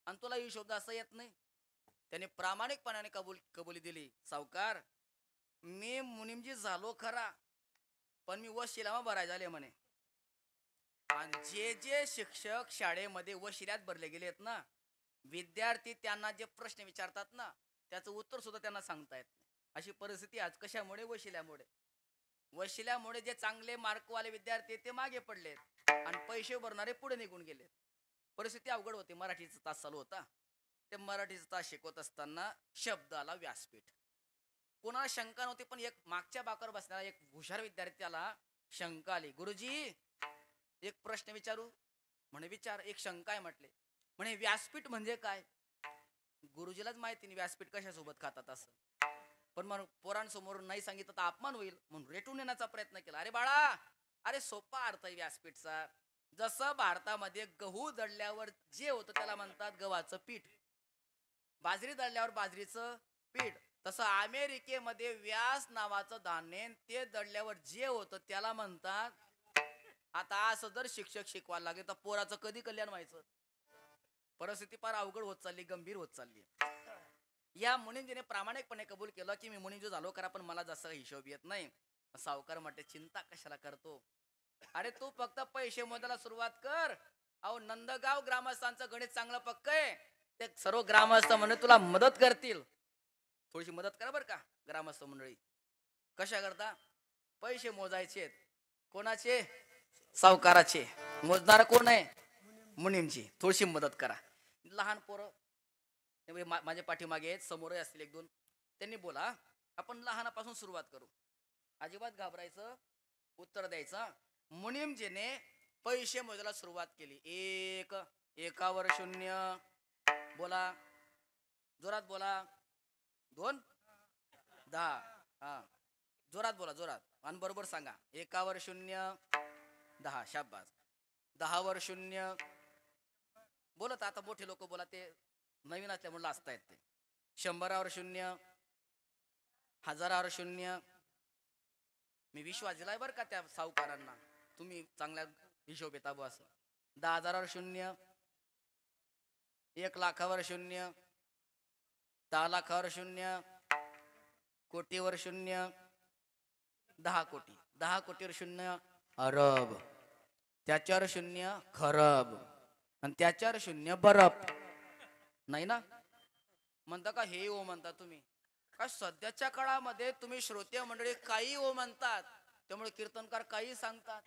आणि तुला हिशोब असं येत नाही? त्याने प्रामाणिकपणाने कबुली दिली, सावकार मी मुनिमजी झालो खरा, पण मी वशिलामा भराय झाले म्हणे. आणि जे जे शिक्षक शाळेमध्ये वशिल्यात भरले गेलेत ना, विद्यार्थी त्यांना जे प्रश्न विचारतात ना, त्याचं उत्तर सुद्धा त्यांना सांगता येत नाही. अशी परिस्थिती आज कशामुळे? वशिल्यामुळे. वशिल्यामुळे जे चांगले मार्कवाले विद्यार्थी ते मागे पडलेत आणि पैसे भरणारे पुढे निघून गेलेत. परिस्थिती अवघड होती. मराठीचा तास चालू होता. ते मराठीचा तास शिकवत असताना शब्द आला व्यासपीठ. कोणाला शंका नव्हती, पण एक मागच्या बाकावर बसणारा एक हुशार विद्यार्थ्याला शंका आली. गुरुजी, एक प्रश्न विचारू? म्हणे विचार. एक शंका आहे म्हटले. म्हणे व्यासपीठ म्हणजे काय? गुरुजीलाच माहिती नाही व्यासपीठ कशासोबत खातात असं. पण मग पोरांसमोर नाही सांगितलं तर अपमान होईल म्हणून रेटून येण्याचा प्रयत्न केला. अरे बाळा, अरे सोपा अर्थ आहे व्यासपीठचा. जसं भारतामध्ये गहू दळल्यावर जे होतं त्याला म्हणतात गव्हाचं पीठ, बाजरी दळल्यावर बाजरीचं पीठ, तसं अमेरिकेमध्ये व्यास नावाचं धान्य ते दळल्यावर जे होतं त्याला म्हणतात. आता असं जर शिक्षक शिकवायला लागले तर पोराचं कधी कल्याण व्हायचं? परिस्थिती फार अवघड होत चालली, गंभीर होत चालली. या मुनिमजीने प्रामाणिकपणे कबूल केलं की मी मुनिमजी झालो करा, पण मला जसा हिशोब येत नाही. सावकार म्हटले चिंता कशाला करतो? अरे तू फक्त पैसे मोजायला सुरुवात कर. अहो नंदगाव ग्रामस्थांचं गणित चांगलं पक्क आहे. ते सर्व ग्रामस्थ म्हणे तुला मदत करतील. थोडीशी मदत करा बरं का ग्रामस्थ मंडळी. कशा करता? पैसे मोजायचे. कोणाचे? सावकाराचे. मोजणारा कोण आहे? मुनिमजी. थोडीशी मदत करा. लहान पोरं माझ्या पाठीमागे आहेत, समोर असतील एक दोन. त्यांनी बोला आपण लहानापासून सुरुवात करू. अजिबात घाबरायचं, उत्तर द्यायचं. मुनिमजीने पैसे मोजायला सुरुवात केली. एक, एकावर शून्य. बोला, जोरात बोला. दोन, 10. हा, जोरात बोला, जोरात आणि बरोबर सांगा. एकावर शून्य, 10. शाबास. 10वर शून्य. बोलत आता मोठे लोक बोला, ते नवीन असल्यामुळे लाजता येत ते. 100वर शून्य, 1000वर शून्य. मी विश्वास दिलाय बरं का त्या सावकारांना, तुम्ही चांगल्या हिशोब येता बो असं. 10,000वर शून्य, 1,00,000वर शून्य, 10,00,000वर शून्य, कोटीवर शून्य, 10 कोटी. 10 कोटीवर शून्य अरब. त्याच्यावर शून्य खरब. आणि त्याच्यावर शून्य बरफ. नाही ना? म्हणता का हे ओ म्हणता तुम्ही? का सध्याच्या काळामध्ये तुम्ही श्रोते मंडळी काही ओ म्हणतात, त्यामुळे कीर्तनकार काही सांगतात.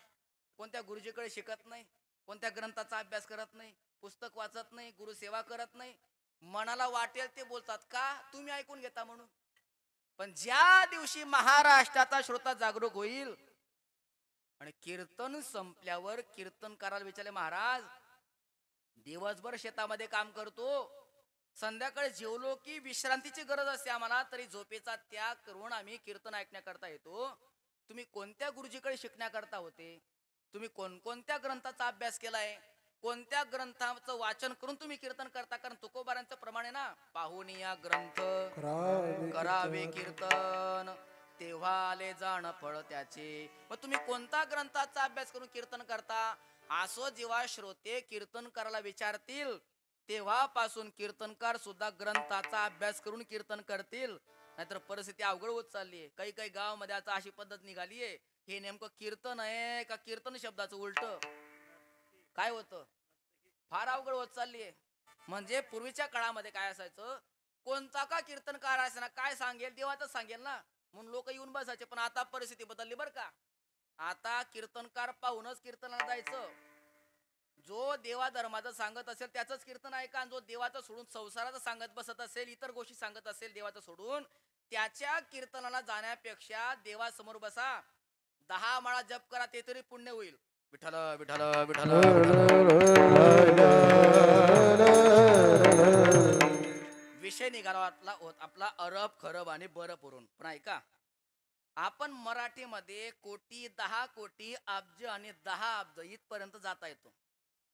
कोणत्या गुरुजीकडे शिकत नाही, कोणत्या ग्रंथाचा अभ्यास करत नाही, पुस्तक वाचत नाही, गुरुसेवा करत नाही. मनाला वाटेल ते बोलतात. का? तुम्ही ऐकून घेता म्हणून. पण ज्या दिवशी महाराष्ट्राचा श्रोता जागरूक होईल आणि कीर्तन संपल्यावर कीर्तनकाराला विचारले, महाराज दिवसभर शेतामध्ये काम करतो, संध्याकाळी जेवलो की विश्रांतीची गरज असते आम्हाला, तरी झोपेचा त्याग करून आम्ही कीर्तन ऐकण्याकरता येतो. तुम्ही कोणत्या गुरुजीकडे शिकण्याकरता होते? तुम्ही कोणकोणत्या ग्रंथाचा अभ्यास केलाय? कोणत्या ग्रंथाचं वाचन करून तुम्ही कीर्तन करता? कारण तुकोबारांचं प्रमाण आहे ना, पाहुनिया ग्रंथ करावे कीर्तन, तेव्हा आले जाण फळ त्याचे. मग तुम्ही कोणत्या ग्रंथाचा अभ्यास करून कीर्तन करता? असो जेव्हा श्रोते कीर्तन करायला विचारतील तेव्हापासून कीर्तनकार सुद्धा ग्रंथाचा अभ्यास करून कीर्तन करतील. नाहीतर परिस्थिती अवघड होत चालली आहे. काही काही गावामध्ये आता अशी पद्धत निघाली आहे, हे नेमकं कीर्तन आहे का कीर्तन शब्दाचं उलट काय होतं? फार अवघड होत चालली आहे. म्हणजे पूर्वीच्या काळामध्ये काय असायचं, कोणता का कीर्तनकार असे ना काय सांगेल देवाचं सांगेल ना, म्हणून लोक येऊन बसायचे. पण आता परिस्थिती बदलली बरं का. आता कीर्तनकार पाहूनच कीर्तनाला जायचं. जो देवा धर्माचं सांगत असेल त्याचंच कीर्तन ऐका, आणि जो देवाचं सोडून संसाराचं सांगत बसत असेल, इतर गोष्टी सांगत असेल देवाचं सोडून, त्याच्या कीर्तनाला जाण्यापेक्षा देवासमोर बसा, 10 माळा जप करा, ते तरी पुण्य होईल. विठ्ठल विठ्ठल विठ्ठल. विषय निघाला आपला अरब खरब आणि बरफ वरून. पण ऐका, आपण मराठीमध्ये कोटी, 10 कोटी, अब्ज आणि 10 अब्ज इथपर्यंत जाता येतो.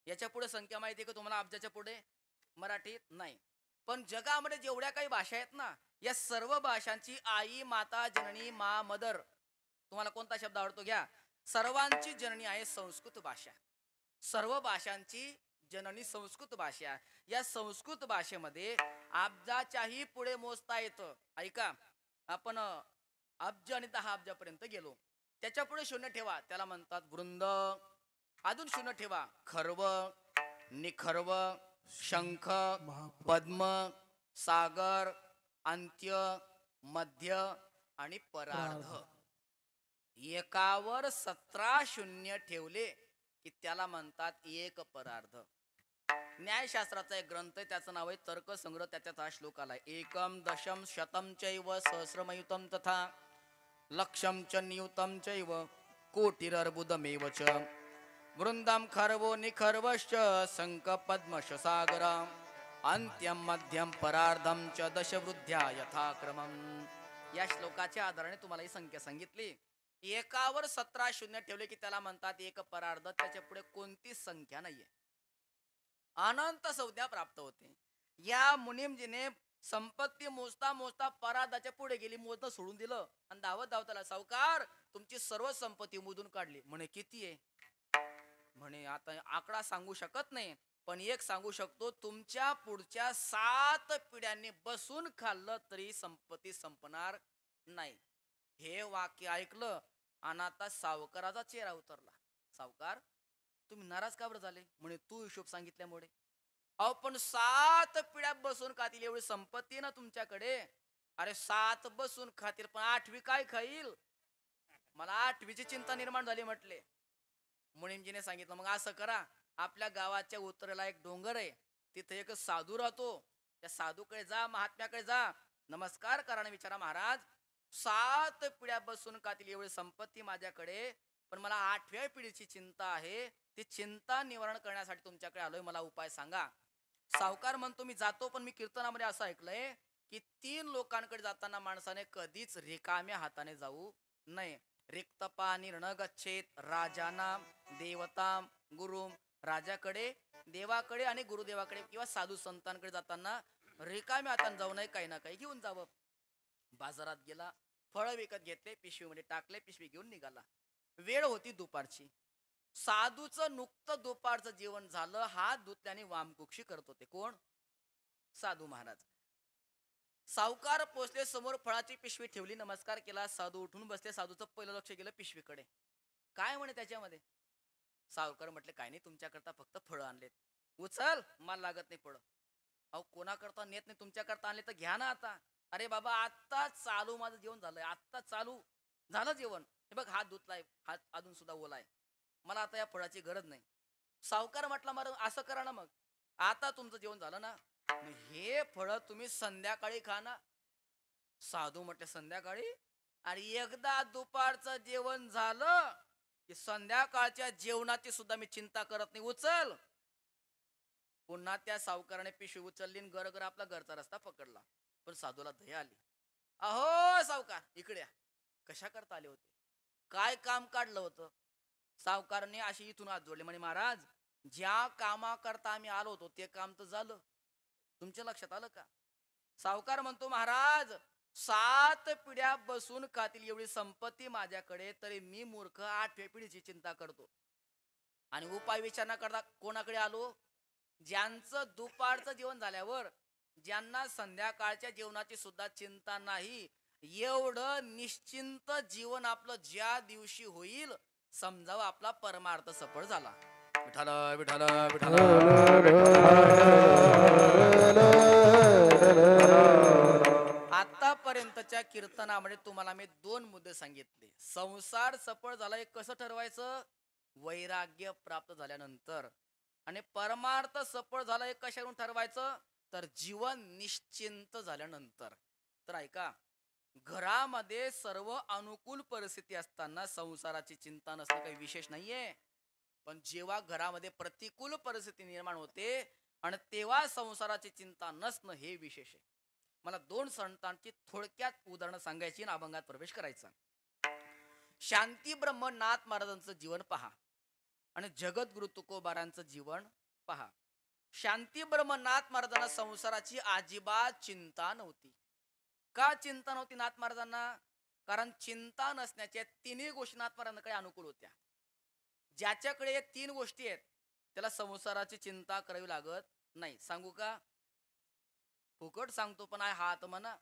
याच्या पुढे संख्या माहिती आहे का तुम्हाला? अब्जाच्या पुढे मराठीत नाही. पण जगामध्ये जेवढ्या काही भाषा आहेत ना, या सर्व भाषांची आई, माता, जननी, मा, मदर, तुम्हाला कोणता शब्द आवडतो घ्या, सर्वांची जननी आहे संस्कृत भाषा. सर्व भाषांची जननी संस्कृत भाषा. या संस्कृत भाषेमध्ये अब्जाच्याही पुढे मोजता येतं. ऐका, आपण अब्ज आणि 10 अब्जापर्यंत गेलो. त्याच्या पुढे शून्य ठेवा, त्याला म्हणतात वृंद. अजून शून्य ठेवा, खर्व, निखर्व, शंख, पद्म, सागर, अंत्य, मध्य आणि परार्ध. एकावर 17 शून्य ठेवले की त्याला म्हणतात एक परार्ध. न्यायशास्त्राचा एक ग्रंथ आहे, त्याचं नाव आहे तर्कसंग्रह. त्याच्यात हा श्लोक आलाय. एकम दशम शतम चैव सहस्रमयुतम तथा लक्षम च नियुतम चैव कोटिरर्बुदमेव च वृंदम खर्वो निखर्वश्च शंख पद्मश सागर अंत्यम मध्यम परार्धम च दशवृद्ध्या यथाक्रमम. या श्लोकाच्या आधाराने तुम्हाला ही संख्या सांगितली. एकावर 17 शून्य ठेवले की त्याला म्हणतात एक परार्ध. त्याच्या पुढे कोणतीच संख्या नाहीये. अनंत संज्ञा प्राप्त होते. या मुनीमजीने संपत्ती मोजता मोजता परार्धाच्या पुढे गेली, मोजणं सोडून दिलं आणि धावत धावताला, सावकार तुमची सर्व संपत्ती मोजून काढली. म्हणे किती आहे? म्हणे आता आकडा सांगू शकत नाही, पण एक सांगू शकतो, तुमच्या पुढच्या 7 पिढ्यांनी बसून खाल्लं तरी संपत्ती संपणार नाही. हे वाक्य ऐकलं आणि आता सावकाराचा चेहरा उतरला. सावकार तुम्ही नाराज का बरं झाले? म्हणे तू हिशोब सांगितल्यामुळे. अहो पण 7 पिढ्या बसून खातील एवढी संपत्ती ना तुमच्याकडे. अरे 7 बसून खातील, पण 8वी काय खाईल? मला 8वीची चिंता निर्माण झाली म्हटले. मुनीमजीने सांगितलं मग असं करा, आपल्या गावाच्या उत्तरेला एक डोंगर आहे, तिथे एक साधू राहतो. त्या साधूकडे जा, महात्म्याकडे जा, नमस्कार करा आणि विचारा, महाराज 7 पिढ्या बसून खातील एवढी संपत्ती माझ्याकडे, पण मला 8व्या पिढीची चिंता आहे. ती चिंता निवारण करण्यासाठी तुमच्याकडे आलोय, मला उपाय सांगा. सावकार म्हणतो मी जातो, पण मी कीर्तनामध्ये असं ऐकलंय की 3 लोकांकडे जाताना माणसाने कधीच रिकाम्या हाताने जाऊ नये. रिक्त पाणी न गच्छेत राजानाम देवताम गुरु. राजाकडे, देवाकडे आणि गुरुदेवाकडे किंवा साधू संतांकडे जाताना रिकाम्या हाताने जाऊ नये, काही ना काही घेऊन जावं. बाजारात गेला, फळं विकत घेतले, पिशवीमध्ये टाकले, पिशवी घेऊन निघाला. वेळ होती दुपारची. साधूचं नुकतं दुपारचं जेवण झालं. हात धुतल्याने वामकुक्षी करत होते. कोण? साधू महाराज. सावकार पोचले, समोर फळाची पिशवी ठेवली, नमस्कार केला, साधू उठून बसले. साधूचं पहिलं लक्ष गेलं पिशवीकडे. काय म्हणे त्याच्यामध्ये? सावकार म्हटले काय नाही, तुमच्याकरता फक्त फळं आणलेत. उचल, मला लागत नाही फळं. अहो कोणाकरता नेत नाही, तुमच्याकरता आणले तर घ्या ना आता. अरे बाबा आता चालू माझं जेवण झालंय, आता चालू झालं जेवण. हे बघ हात धुतलाय, हात अजून सुद्धा ओलाय, मला आता या फळाची गरज नाही. सावकार म्हटला मग असं करा ना, मग आता तुमचं जेवण झालं ना, हे फळ तुम्ही संध्याकाळी खा ना. साधू म्हटले संध्याकाळी? आणि एकदा दुपारचं जेवण झालं की संध्याकाळच्या जेवणाची सुद्धा मी चिंता करत नाही. उचल. पुन्हा त्या सावकाराने पिशवी उचलली आणि गरगर आपला घरचा रस्ता पकडला. पण साधूला दया आली. अहो सावकार इकडे, कशा करता आले होते? काय काम काढलं होतं? सावकारने अशी इथून हात जोडले, म्हणे महाराज ज्या कामाकरता आम्ही आलो होतो ते काम तर झालं, तुमच्या लक्षात आलं का? सावकार म्हणतो महाराज 7 पिढ्या बसून खातील एवढी संपत्ती माझ्याकडे, तरी मी मूर्ख 8व्या पिढीची चिंता करतो. आणि उपाय विचार करता कोणाकडे आलो? ज्यांचं दुपारचं जेवण झाल्यावर, ज्यांना संध्याकाळच्या जेवणाची सुद्धा चिंता नाही, एवढं निश्चिंत जीवन आपलं ज्या दिवशी होईल, समजावं आपला परमार्थ सफळ झाला. विठ्ठल विठ्ठल विठ्ठल. आतापर्यंतच्या कीर्तनामध्ये तुम्हाला मी 2 मुद्दे सांगितले. संसार सफळ झाला हे कसं ठरवायचं? वैराग्य प्राप्त झाल्यानंतर. आणि परमार्थ सफळ झाला हे कशावरून ठरवायचं? तर जीवन निश्चिंत झाल्यानंतर. तर ऐका, घरामध्ये सर्व अनुकूल परिस्थिती असताना संसाराची चिंता नसणं काही विशेष नाहीये. पण जेव्हा घरामध्ये प्रतिकूल परिस्थिती निर्माण होते आणि तेव्हा संसाराची चिंता नसणं हे विशेष आहे. मला 2 संतांची थोडक्यात उदाहरणं सांगायची आणि अभंगात प्रवेश करायचा. शांती ब्रह्मनाथ महाराजांचं जीवन पहा आणि जगद्गुरु तुकोबारांचं जीवन पहा. शांती ब्रह्मनाथ महाराजांना संसाराची अजिबात चिंता नव्हती. का चिंता नव्हती नाथ महाराजांना? कारण चिंता नसण्याच्या 3 गोष्टी नाथ महाराजांकडे अनुकूल होत्या. ज्याच्याकडे या 3 गोष्टी आहेत त्याला संसाराची चिंता करावी लागत नाही. सांगू का? फुकट सांगतो पण आहे हात म्हणा.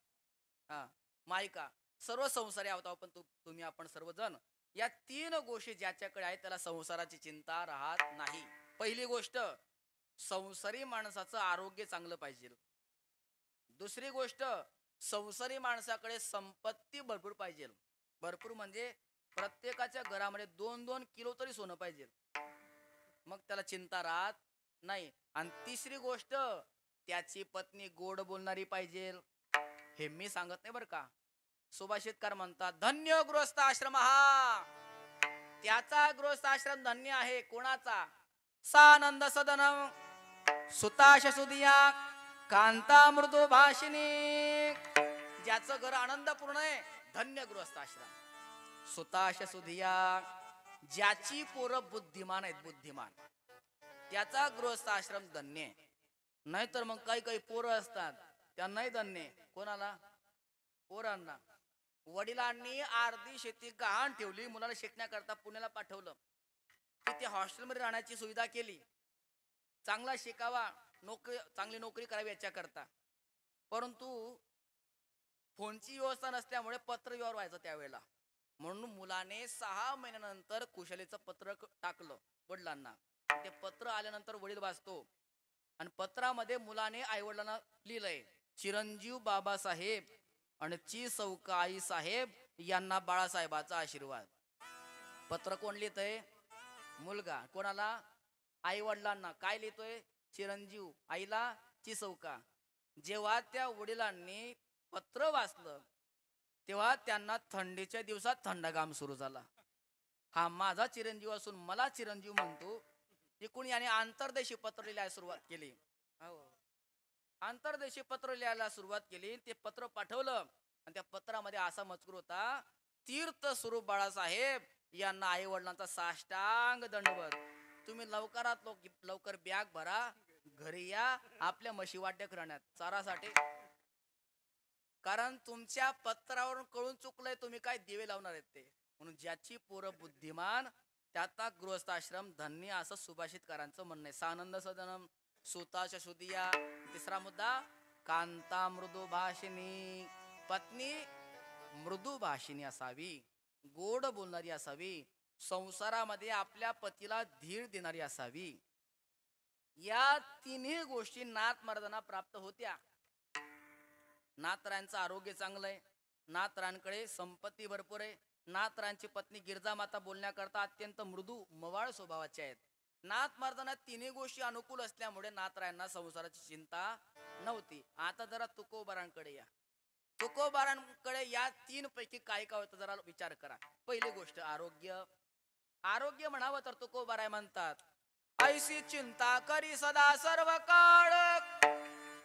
हा मायका सर्व संसारी आहोत पण तुम्ही आपण सर्वजण या 3 गोष्टी ज्याच्याकडे आहेत त्याला संसाराची चिंता राहत नाही. पहिली गोष्ट, संसारी माणसाचं आरोग्य चांगलं पाहिजे. दुसरी गोष्ट, संसारी माणसाकडे संपत्ती भरपूर पाहिजे. भरपूर म्हणजे प्रत्येकाच्या घरामध्ये 2-2 किलो तरी सोनं पाहिजे, मग त्याला चिंता राहत नाही. आणि तिसरी गोष्ट, त्याची पत्नी गोड बोलणारी पाहिजे. हे मी सांगत नाही बरं का, सुभाषितकार म्हणतात धन्य गृहस्थ आश्रम हा. त्याचा गृहस्थ आश्रम धन्य आहे. कोणाचा? सानंद सदनम सुताश सुदिया कांता मृदू भाषिनी. ज्याचं घर आनंदपूर्ण आहे धन्य गृहस्थ आश्रम. सुताश सुदिया, ज्याची पोरं बुद्धिमान आहेत, बुद्धिमान, त्याचा गृहस्थ आश्रम धन्य आहे. नाहीतर मग काही काही पोरं असतात त्यांनाही धन्य. कोणाला? पोरांना. वडिलांनी अर्धी शेती गहाण ठेवली, मुलाला शिकण्याकरता पुण्याला पाठवलं, तिथे हॉस्टेलमध्ये राहण्याची सुविधा केली, चांगला शिकावा, चांगली नोकरी करावी याच्याकरता. परंतु फोनची व्यवस्था नसल्यामुळे पत्र व्यवहार व्हायचा त्यावेळेला. म्हणून मुलाने 6 महिन्यानंतर कुशलीचं पत्र टाकलं वडिलांना. ते पत्र आल्यानंतर वडील वाचतो आणि पत्रामध्ये मुलाने आई वडिलांना लिहिलंय, चिरंजीव बाबासाहेब आणि ची सौका आई साहेब यांना बाळासाहेबाचा आशीर्वाद. पत्र कोण लिहितंय? मुलगा. कोणाला? आई वडिलांना. काय लिहितोय? चिरंजीव, आईला ची सौका. जेव्हा त्या वडिलांनी पत्र वाचलं तेव्हा त्यांना थंडीच्या दिवसात थंडगाम सुरू झाला. हा माझा चिरंजीव असून मला चिरंजीव म्हणतो. एकूण याने आंतरदेशी पत्र लिहायला सुरुवात केली. आंतरदेशी पत्र लिहायला सुरुवात केली. ते पत्र पाठवलं आणि त्या पत्रामध्ये असा मजकूर होता, तीर्थ स्वरूप बाळासाहेब यांना आई वडिलांचा साष्टांग दंडवत. तुम्ही लवकरात लवकर बॅग भरा, घरी या, आपल्या म्हशी वाट्यात राहण्यात चारासाठी. कारण तुमच्या पत्रावरून कळून चुकलंय तुम्ही काय दिवे लावणार आहेत ते. म्हणून ज्याची पोरं बुद्धिमान त्याचा गृहस्थ आश्रम धन्य, असं सुभाषितकारांचं म्हणणं आहे. सानंद सदनम सुताश सुदिया. तिसरा मुद्दा, कांता मृदू भाषिनी. पत्नी मृदू भाषिनी असावी, गोड बोलणारी असावी, संसारामध्ये आपल्या पतीला धीर देणारी असावी. या 3 गोष्टी नाथमर्दांना प्राप्त होत्या. नाथरांचं आरोग्य चांगलं आहे, नाथरांकडे संपत्ती भरपूर आहे, नाथरांची पत्नी गिरजा माता बोलण्याकरता अत्यंत मृदू मवाळ स्वभावाचे आहेत. नाथमर्दांना 3 गोष्टी अनुकूल असल्यामुळे नाथरायांना संसाराची चिंता नव्हती. आता जरा तुकोबारांकडे या. तुकोबारांकडे या 3 पैकी काय काय होतं जरा विचार करा. पहिली गोष्ट आरोग्य. आरोग्य म्हणावं तर तुकोबाराय म्हणतात, ऐशी चिंता करी सदा सर्व काळ,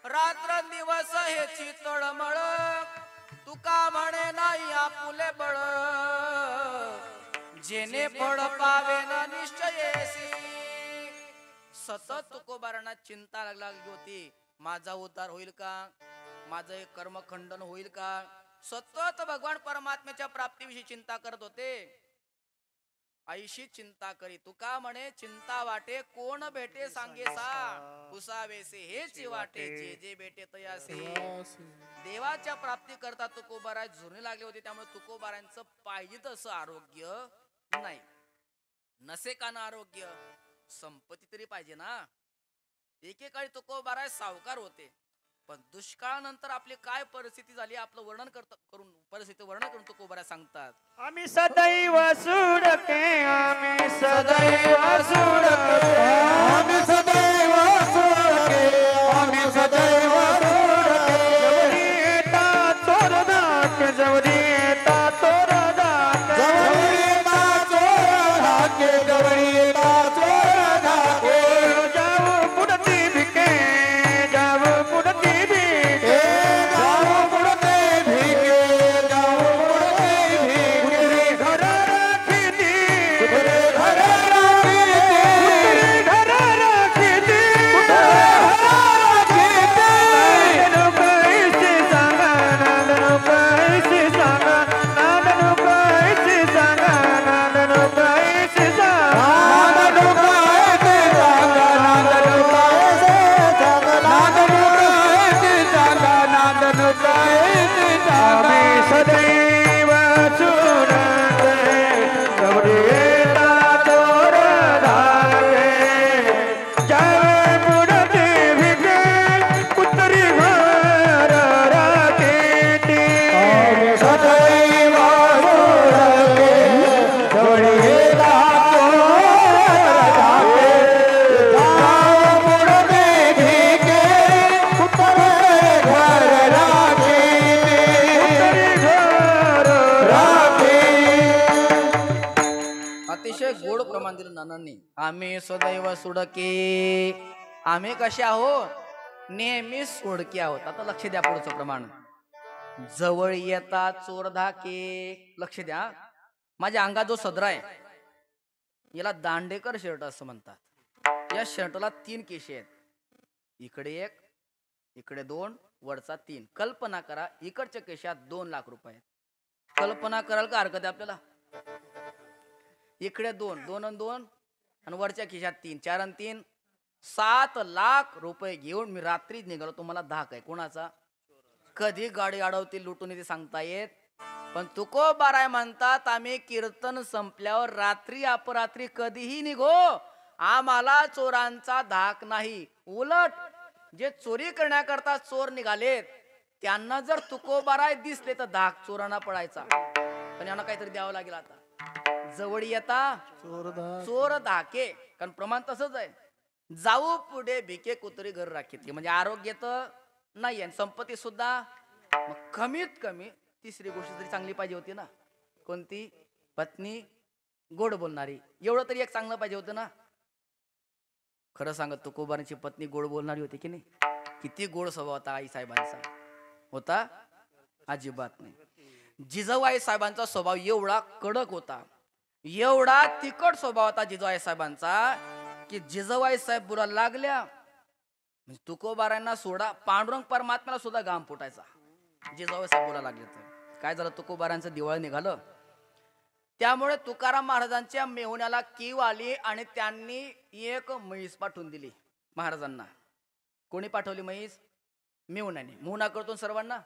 रात्र दिवस हेची तळमळ, तुका म्हणे नाही आपुले बळ, जेने फळ पावे ना निश्चयेसी. सतत तुकोबारांना चिंता लागली होती, माझा उद्धार होईल का, माझं एक कर्मखंडन होईल का. सतत भगवान परमात्म्याच्या प्राप्तीविषयी चिंता करत होते. ऐशी चिंता करी, तुका म्हणे चिंता वाटे कोण भेटे सांगेसा, कुसावेसे हेच वाटे जे जे भेटे तयासे. देवाच्या प्राप्ती करता तुकोबाराय झुरणी लागले होते. त्यामुळे तुकोबारांचं पाहिजे तसं आरोग्य नाही. नसे का ना आरोग्य, संपत्ती तरी पाहिजे ना. एकेकाळी तुकोबाराय सावकार होते, पण दुष्काळानंतर आपली काय परिस्थिती झाली आपलं वर्णन करून परिस्थिती वर्णन करून तुकोबाराय सांगतात, आम्ही सदैव सुडके, आम्ही सदैव सुडके, आम्ही सदैव सुडके, आम्ही सदैव सुडके. जवरी येता चोर धाके, जवरी येता चोर धाके, जवरी येता चोर धाके, जवरी येता चोर धाके. जाऊ पुढती भिके, जाऊ पुढती भिके, जाऊ पुढती भिके, जाऊ पुढती भिके. घर राखीती, घर राखीती, आम्ही सदैव सुडके. आम्ही कसे आहोत? नेहमी सोडके आहोत. आता लक्ष द्या पुढचं प्रमाण. जवळ येता चोर धाके. लक्ष द्या, माझ्या अंगात जो सदरा आहे याला दांडेकर शर्ट असं म्हणतात. या शर्टला 3 केशे आहेत. इकडे 1, इकडे 2, वरचा 3. कल्पना करा इकडच्या केशात 2 लाख रुपये. कल्पना कराल का हरकत आहे आपल्याला? इकडे 2, 2 आणि 2 आणि वरच्या खिशात 3, 4 आणि 3, 7 लाख रुपये घेऊन मी रात्री निघालो. तुम्हाला धाक आहे कोणाचा? कधी गाडी अडवतील लुटून ते सांगता येत. पण तुकोबाराय म्हणतात आम्ही कीर्तन संपल्यावर रात्री अपरात्री कधीही निघो, आम्हाला चोरांचा धाक नाही. उलट जे चोरी करण्याकरता चोर निघालेत त्यांना जर तुकोबाराय दिसले तर धाक चोरांना पडायचा. पण यांना काहीतरी द्यावं लागेल. आता जवळ येता चोर धाके. कारण प्रमाण तसंच आहे. जाऊ पुढे भिके कुत्री घर राखीत. म्हणजे आरोग्य तर नाही आणि संपत्ती सुद्धा. मग कमीत कमी तिसरी गोष्ट तरी चांगली पाहिजे होती ना. कोणती? पत्नी गोड बोलणारी. एवढं तरी एक चांगलं पाहिजे होतं ना. खरं सांगत तुकोबारांची पत्नी गोड बोलणारी होती की नाही? किती गोड स्वभाव होता आई साहेबांचा. होता? अजिबात नाही. जिजाऊ साहेबांचा स्वभाव एवढा कडक होता, एवढा तिखट स्वभाव होता जिजाऊ साहेबांचा की जिजाऊ साहेब बोलायला लागल्या म्हणजे तुकोबारांना सोडा, पांडुरंग परमात्म्याला सुद्धा घाम फुटायचा. जिजाऊ साहेब बोलायला लागले तर काय झालं? तुकोबारांचं दिवाळ निघालं. त्यामुळे तुकाराम महाराजांच्या मेहुण्याला कीव आली आणि त्यांनी एक म्हैस पाठवून दिली महाराजांना. कोणी पाठवली म्हैस? मेहुण्याने. मेहुणा करतो सर्वांना.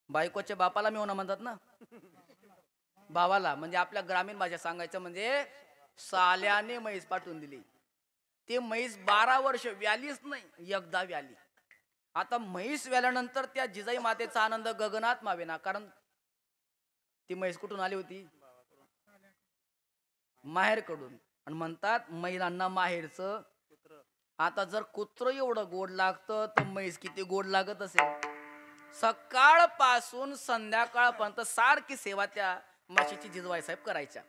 बायकोच्या बापाला मेहुणा म्हणतात ना, भावाला. म्हणजे आपल्या ग्रामीण भाषा सांगायचं म्हणजे साल्याने म्हैस पाठवून दिली. ते म्हैस 12 वर्ष व्यालीच नाही, एकदा व्याली. आता म्हैस व्याल्यानंतर त्या जिजाई मातेचा आनंद गगनात मावेना. कारण ती म्हैस कुठून आली होती? माहेर कडून. आणि म्हणतात महिलांना माहेरचं. आता जर कुत्र एवढं गोड लागतं तर म्हैस किती गोड लागत असेल. सकाळपासून संध्याकाळपर्यंत सारखी सेवा त्या म्हशीची जिजवाई साहेब करायच्या.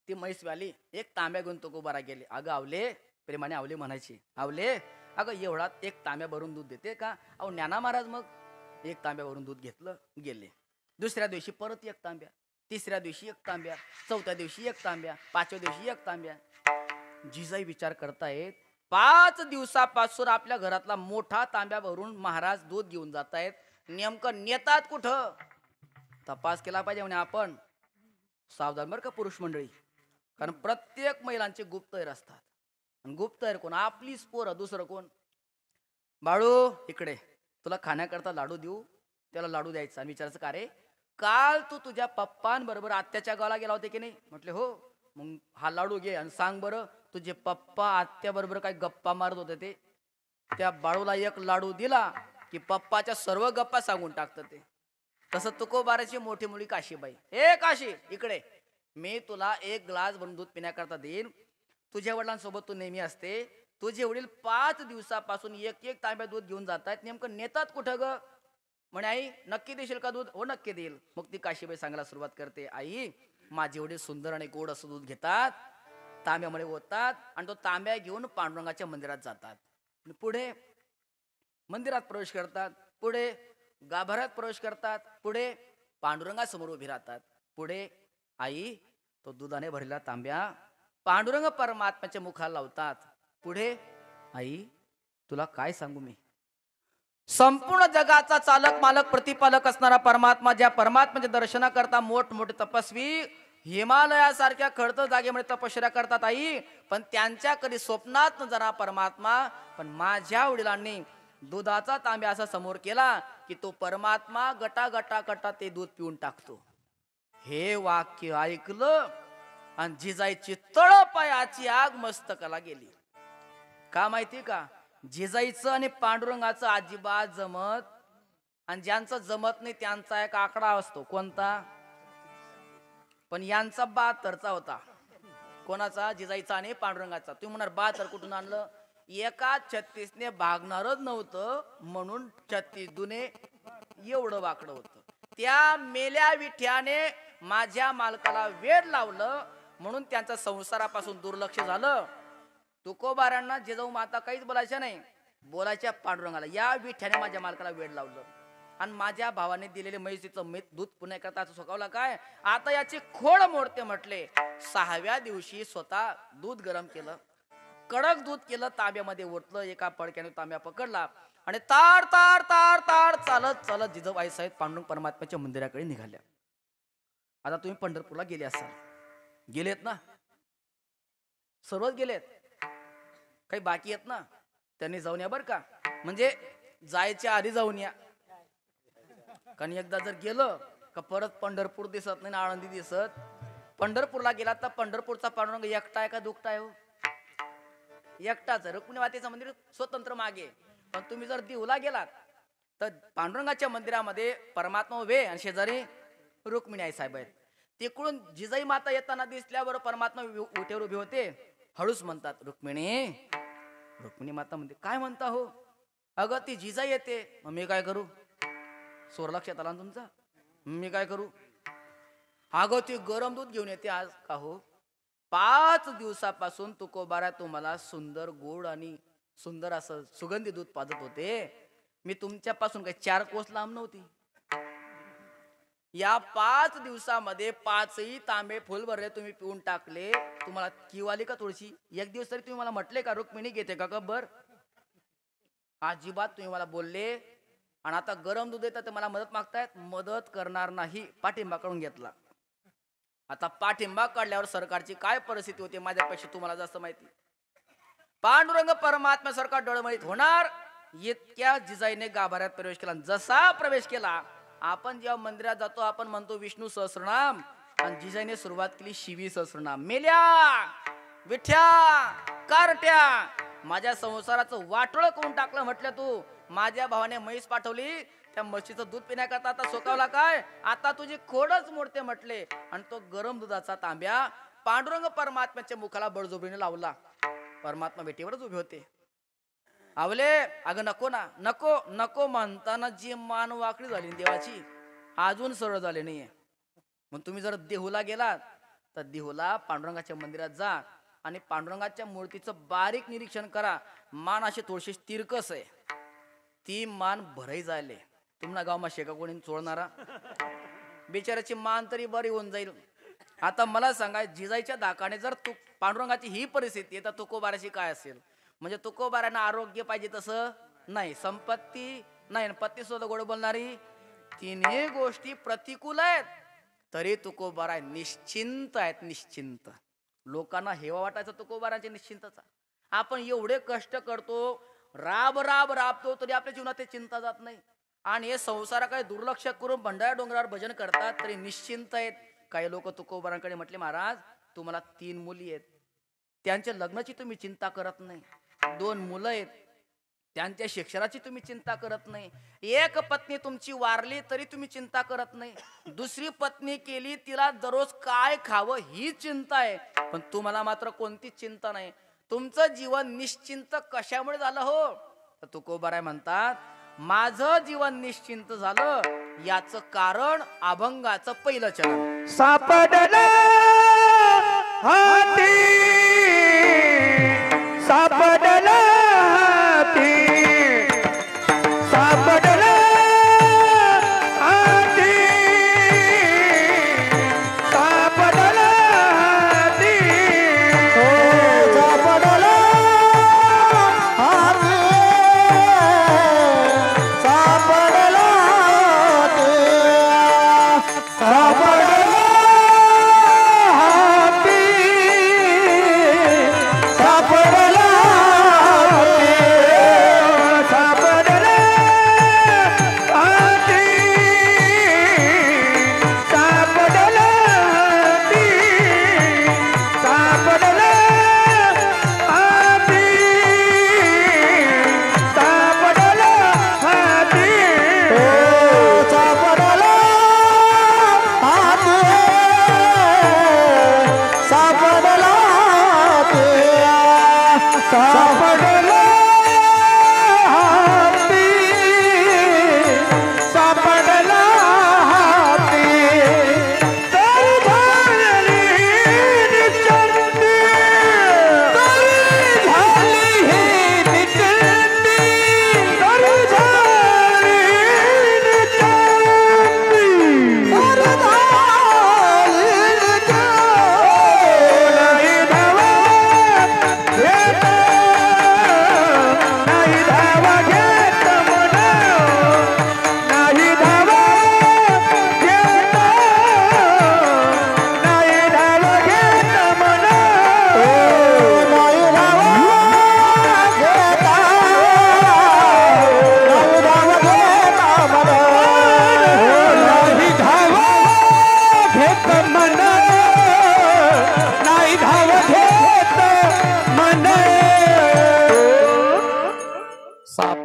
ती म्हैस व्याली. एक तांब्या घेऊन तुकोबारा गेले. अगं आवले, प्रेमाने आवले म्हणायची. आवले, अगं एवढा एक तांब्या भरून दूध देते का? अहो ज्ञाना महाराज. मग एक तांब्या भरून दूध घेतलं, गेले. दुसऱ्या दिवशी परत एक तांब्या, तिसऱ्या दिवशी एक तांब्या, चौथ्या दिवशी एक तांब्या, पाचव्या दिवशी एक तांब्या. जिजाई विचार करतायत 5 दिवसापासून आपल्या घरातला मोठा तांब्या भरून महाराज दूध घेऊन जात आहेत. नेमकं नेतात कुठं? तपास केला पाहिजे म्हणे आपण. सावधान बरं का पुरुष मंडळी. कारण प्रत्येक महिलांचे गुप्तहेर असतात. आणि गुप्तहेर कोण? आपलीच पोरं, दुसरं कोण? बाळू इकडे, तुला खाण्याकरता लाडू देऊ. त्याला लाडू द्यायचा आणि विचारायचं का रे, काल तू तुझ्या पप्पांबरोबर आत्याच्या गावाला गेला होते की नाही? म्हटले हो. मग हा लाडू घे आणि सांग बरं तुझे पप्पा आत्या बरोबर काय गप्पा मारत होते ते? त्या बाळूला एक लाडू दिला की पप्पाच्या सर्व गप्पा सांगून टाकतं ते. तसं तुकोबाराची मोठी मुली काशीबाई. ए काशी इकडे, मी तुला एक ग्लास भरून दूध पिण्याकरता देईन. तुझ्या वडिलांसोबत तू नेहमी असते. तुझे वडील 5 दिवसापासून एक एक तांब्या दूध घेऊन जातात. नेमकं नेतात कुठं ग? म्हणे आई नक्की देशील का दूध? हो नक्की देईल. मग ती काशीबाई सांगायला सुरुवात करते. आई माझे वडील सुंदर आणि गोड असं दूध घेतात, तांब्यामध्ये ओततात आणि तो तांब्या घेऊन पांडुरंगाच्या मंदिरात जातात. पुढे मंदिरात प्रवेश करतात, पुढे गाभाऱ्यात प्रवेश करतात, पुढे पांडुरंगासमोर उभी राहतात. पुढे आई तो दुधाने भरलेला तांब्या पांडुरंग परमात्म्याच्या मुखाला लावतात. पुढे आई तुला काय सांगू मी, संपूर्ण जगाचा चालक मालक प्रतिपालक असणारा परमात्मा, ज्या परमात्म्याच्या दर्शनाकरता मोठमोठे तपस्वी हिमालयासारख्या खडतर जागेमध्ये तपश्चर्या करतात आई. पण त्यांच्या कधी स्वप्नात न जाणार परमात्मा. पण माझ्या वडिलांनी दुधाचा तांब्या असा समोर केला की तो परमात्मा गटा गटा गटा ते दूध पिऊन टाकतो. हे वाक्य ऐकलं आणि जिजाईची तळपायाची आग मस्तकाला गेली. का माहिती का? जिजाईचं आणि पांडुरंगाचं अजिबात जमत. आणि ज्यांचं जमत नाही त्यांचा एक आकडा असतो. कोणता? पण यांचा 72चा होता. कोणाचा? जिजाईचा आणि पांडुरंगाचा. तुम्ही म्हणणार 72 कुठून आणलं? एका 36ने भागणारच नव्हतं म्हणून 36 दुने एवढं वाकडं होतं. त्या मेल्या विठ्याने माझ्या मालकाला वेड लावलं म्हणून त्यांच्या संसारापासून दुर्लक्ष झालं. तुकोबारांना जिजाऊ माता काहीच बोलायच्या नाही, बोलायच्या पांडुरंगाला. या विठ्याने माझ्या मालकाला वेळ लावलं आणि माझ्या भावाने दिलेले म्हैसीचं दूध पुन्हा करता सुकावला काय, आता याची खोड मोडते म्हटले. 6व्या दिवशी स्वतः दूध गरम केलं, कडक दूध केलं, तांब्यामध्ये ओतलं, एका फडक्याने तांब्या पकडला आणि तार तार तार तार चालत चालत जिजाबाई साहेब पांडुरंग परमात्म्याच्या मंदिराकडे निघाल्या. आता तुम्ही पंढरपूरला गेले असाल, गेलेत ना? सर्वच गेलेत, काही बाकी आहेत ना? त्यांनी जाऊन या बर का, म्हणजे जायच्या आधी जाऊन या. कारण एकदा जर गेलं का परत पंढरपूर दिसत नाही, आळंदी दिसत. पंढरपूरला गेला तर पंढरपूरचा पांडुरंग एकटा आहे का दुखता आहे? हो, एकटाच. रुक्मिणी मातेचं मंदिर स्वतंत्र मागे. पण तुम्ही जर देऊला गेलात तर पांडुरंगाच्या मंदिरामध्ये परमात्मा उभे आणि शेजारी रुक्मिणी आई साहेब आहेत. तिकडून जिजाई माता येताना दिसल्यावर परमात्मा उठेवर उभे होते. हळूच म्हणतात, रुक्मिणी. रुक्मिणी माता म्हणते, काय म्हणता हो? अगं ती जिजाई येते. मग मी काय करू? सोर लक्षात आला ना तुमचा? मी काय करू? अगं ती गरम दूध घेऊन येते आज. का हो? 5 दिवसापासून तुकोबारा तुम्हाला सुंदर गोड आणि सुंदर असं सुगंधी दूध पाजत होते. मी तुमच्यापासून काही 4 कोस लांब नव्हती. या 5 दिवसामध्ये 5ही तांबे फुल भरले तुम्ही पिऊन टाकले. तुम्हाला किव आली का थोडीशी? एक दिवस तरी तुम्ही मला म्हटले का रुक्मिणी घेते का गब्बर? अजिबात तुम्ही मला बोलले. आणि आता गरम दूध येतं तर मला मदत मागतायत. मदत करणार नाही, पाठिंबा काढून घेतला. आता पाठिंबा काढल्यावर सरकारची काय परिस्थिती होती माझ्यापेक्षा तुम्हाला जास्त माहिती. पांडुरंग परमात्मा सरकार डोळमळीत होणार इतक्या जिजाईने गाभाऱ्यात प्रवेश केला. जसा प्रवेश केला, आपण जेव्हा मंदिरात जातो आपण म्हणतो विष्णू सहस्रनाम, आणि जिजाईने सुरुवात केली शिवी सहस्रनाम. मेल्या विठ्या कारट्या, माझ्या संसाराचं वाटोळ करून टाकलं म्हटलं तू. माझ्या भावाने म्हैस पाठवली, त्या म्हशीचं दूध पिण्याकरता आता सोकावला काय, आता तुझी खोडच मोडते म्हटले. आणि तो गरम दुधाचा तांब्या पांडुरंग परमात्म्याच्या मुखाला बळजोबरीने लावला. परमात्मा बेटीवरच उभे होते. आवले, अगं नको ना, नको नको म्हणताना जी मान वाकडी झाली देवाची, अजून सरळ झाले नाहीये. मग तुम्ही जर देहूला गेलात तर देहूला पांडुरंगाच्या मंदिरात जा आणि पांडुरंगाच्या मूर्तीचं बारीक निरीक्षण करा. मान अशी थोडीशी तिरकस आहे, ती मान भराई जायले. तुम्हाला गाव मा शेका कोणी चोळणारा, बिचाराची मान तरी बरी होऊन जाईल. आता मला सांगा, जिजाईच्या धाकाने जर तू पांडुरंगाची ही परिस्थिती आहे तर तुकोबाराची काय असेल? म्हणजे तुकोबारांना आरोग्य पाहिजे तसं नाही, संपत्ती नाही, पत्नी सुद्धा गोड बोलणारी, तिन्ही गोष्टी प्रतिकूल आहेत, तरी तुकोबारा निश्चिंत आहेत. निश्चिंत. लोकांना हेवा वाटायचा तुकोबारांच्या निश्चिंतचा. आपण एवढे कष्ट करतो, राब राब राबतो, तरी आपल्या जीवनात ते चिंता जात नाही. आणि हे संसाराकडे दुर्लक्ष करून भंडारा डोंगरावर भजन करतात तरी निश्चिंत आहेत. काही लोक तुकोबारांकडे म्हटले, महाराज तुम्हाला 3 मुली आहेत, त्यांच्या लग्नाची तुम्ही चिंता करत नाही. 2 मुलं आहेत, त्यांच्या शिक्षणाची तुम्ही चिंता करत नाही. एक पत्नी तुमची वारली तरी तुम्ही चिंता करत नाही. दुसरी पत्नी केली, तिला दररोज काय खावं ही चिंता आहे, पण तुम्हाला मात्र कोणतीच चिंता नाही. तुमचं जीवन निश्चिंत कशामुळे झालं हो? तर तुकोबाराय म्हणतात, माझं जीवन निश्चिंत झालं याचं कारण अभंगाचं पहिलं चरण. सापडला हाती, सापडला हाती, सापडला हाती, सापडला हाती, हो सापडला हाती, सापडला हाती, सापडला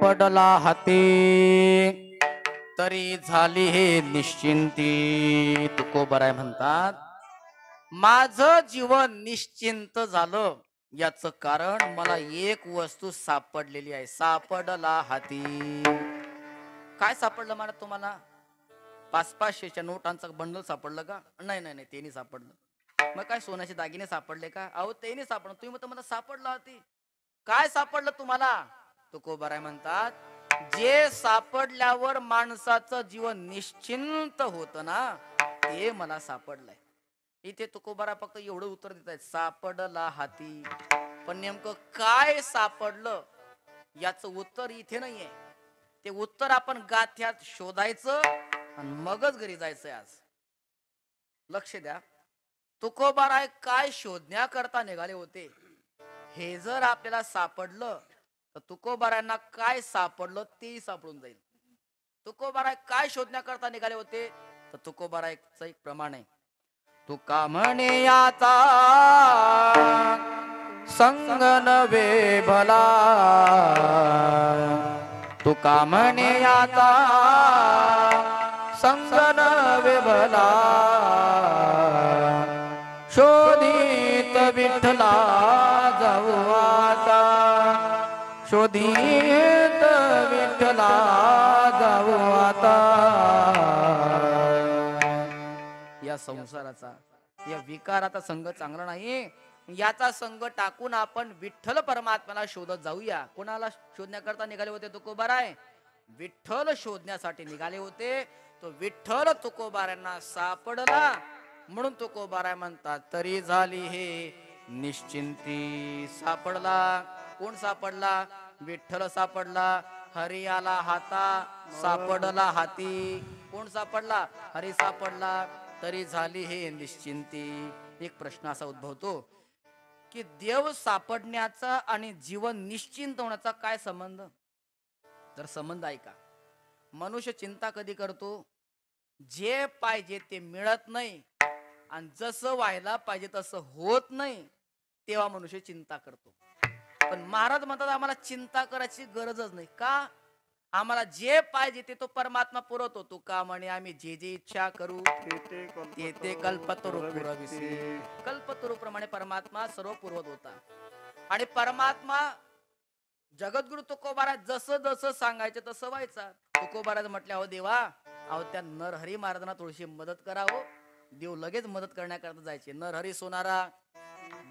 सापडला हाती तरी झाली हे निश्चिंती. तुकोबराय म्हणतात माझं जीवन निश्चिंत झालं याचं कारण मला एक वस्तू सापडलेली आहे. सापडला हाती. काय सापडलं मला तुम्हाला? 500-500च्या नोटांचं बंडल सापडलं का? नाही नाही नाही, ते नाही सापडलं. मग काय सोन्याचे दागिने सापडले का? अहो ते नाही सापडलं. तुम्ही म्हणता मला सापडलं हाती. काय सापडलं तुम्हाला? तुकोबराय म्हणतात जे सापडल्यावर माणसाचं जीवन निश्चिंत होत ना ते मला सापडलंय. इथे तुकोबारा फक्त एवढं उत्तर देत आहेत, सापडला हाती. पण नेमकं काय सापडलं याचं उत्तर इथे नाहीये. ते उत्तर आपण गाथ्यात शोधायचं आणि मगच घरी जायचंय. आज लक्ष द्या, तुकोबाराय काय शोधण्याकरता निघाले होते हे जर आपल्याला सापडलं तर तुकोबारायांना काय सापडलं तेही सापडून जाईल. तुकोबाराय काय शोधण्याकरता निघाले होते तर तुकोबारायचं एक प्रमाण आहे. तुका म्हणे आता संग नवे भला. तुका म्हणे आता संग नवे भला. शोधित विठ्ठला जाऊ आता. शोधित विठ्ठला जाऊ आता. या संसाराचा या विकाराचा संघ चांगला नाही. याचा संघ टाकून आपण विठ्ठल परमात्म्याला शोधत जाऊया. कोणाला शोधण्याकरता निघाले होते तुकोबाराय? विठ्ठल शोधण्यासाठी निघाले होते. तो विठ्ठल तुकोबारायांना सापडला म्हणून तुकोबाराय म्हणतात तरी झाली हे निश्चिंती. सापडला. कोण सापडला? विठ्ठल सापडला. हरी आला हाता सापडला हाती. कोण सापडला? हरी सापडला. तरी झाली हे निश्चिंती. एक प्रश्न असा उद्भवतो की देव सापडण्याचा आणि जीवन निश्चिंत होण्याचा काय संबंध? जर संबंध आहे का? मनुष्य चिंता कधी करतो? जे पाहिजे ते मिळत नाही आणि जसं व्हायला पाहिजे तसं होत नाही तेव्हा मनुष्य चिंता करतो. पण महाराज म्हणतात आम्हाला चिंता करायची गरजच नाही. का? आम्हाला जे पाहिजे ते तो परमात्मा पुरवतो. तू का म्हणे आम्ही जे जे इच्छा करू ते कल्पतरू पुरविसी. कल्पतरू प्रमाणे परमात्मा सर्व पुरवत होता. आणि परमात्मा जगद्गुरु तुकोबाराय जसं जसं सांगायचं तसं व्हायचं. तुकोबाराय म्हटले अहो देवा, अहो त्या नरहरी महाराजांना थोडीशी मदत करावं. देव लगेच मदत करण्याकरता जायचे. नरहरी सोनारा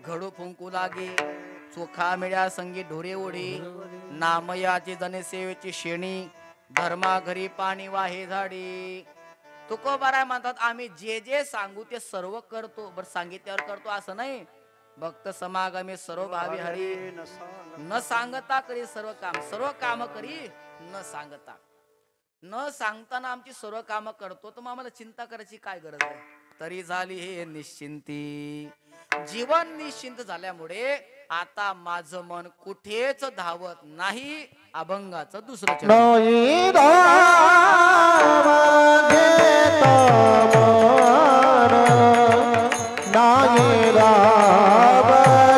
घडू फुंकू लागे. चोखा मिळ्या संगी ढोरे ओढी. नामयाची जने सेवेची शेणी. धर्मा घरी पाणी वाहे झाडी. तुकोबाराय म्हणतात आम्ही जे जे सांगू ते सर्व करतो. बरं सांगितल्यावर करतो असं नाही. भक्त समागमे सर्व भावी हरी. न सांगता करी सर्व काम. सर्व काम करी न सांगता. न सांगताना आमची सर्व काम करतो तर मग आम्हाला चिंता करायची काय गरज आहे? तरी झाली हे निश्चिंती. जीवन निश्चिंत झाल्यामुळे आता माझं मन कुठेच धावत नाही. अभंगाचं दुसरं चरण. नाही धाव घेत मन. नाही धाव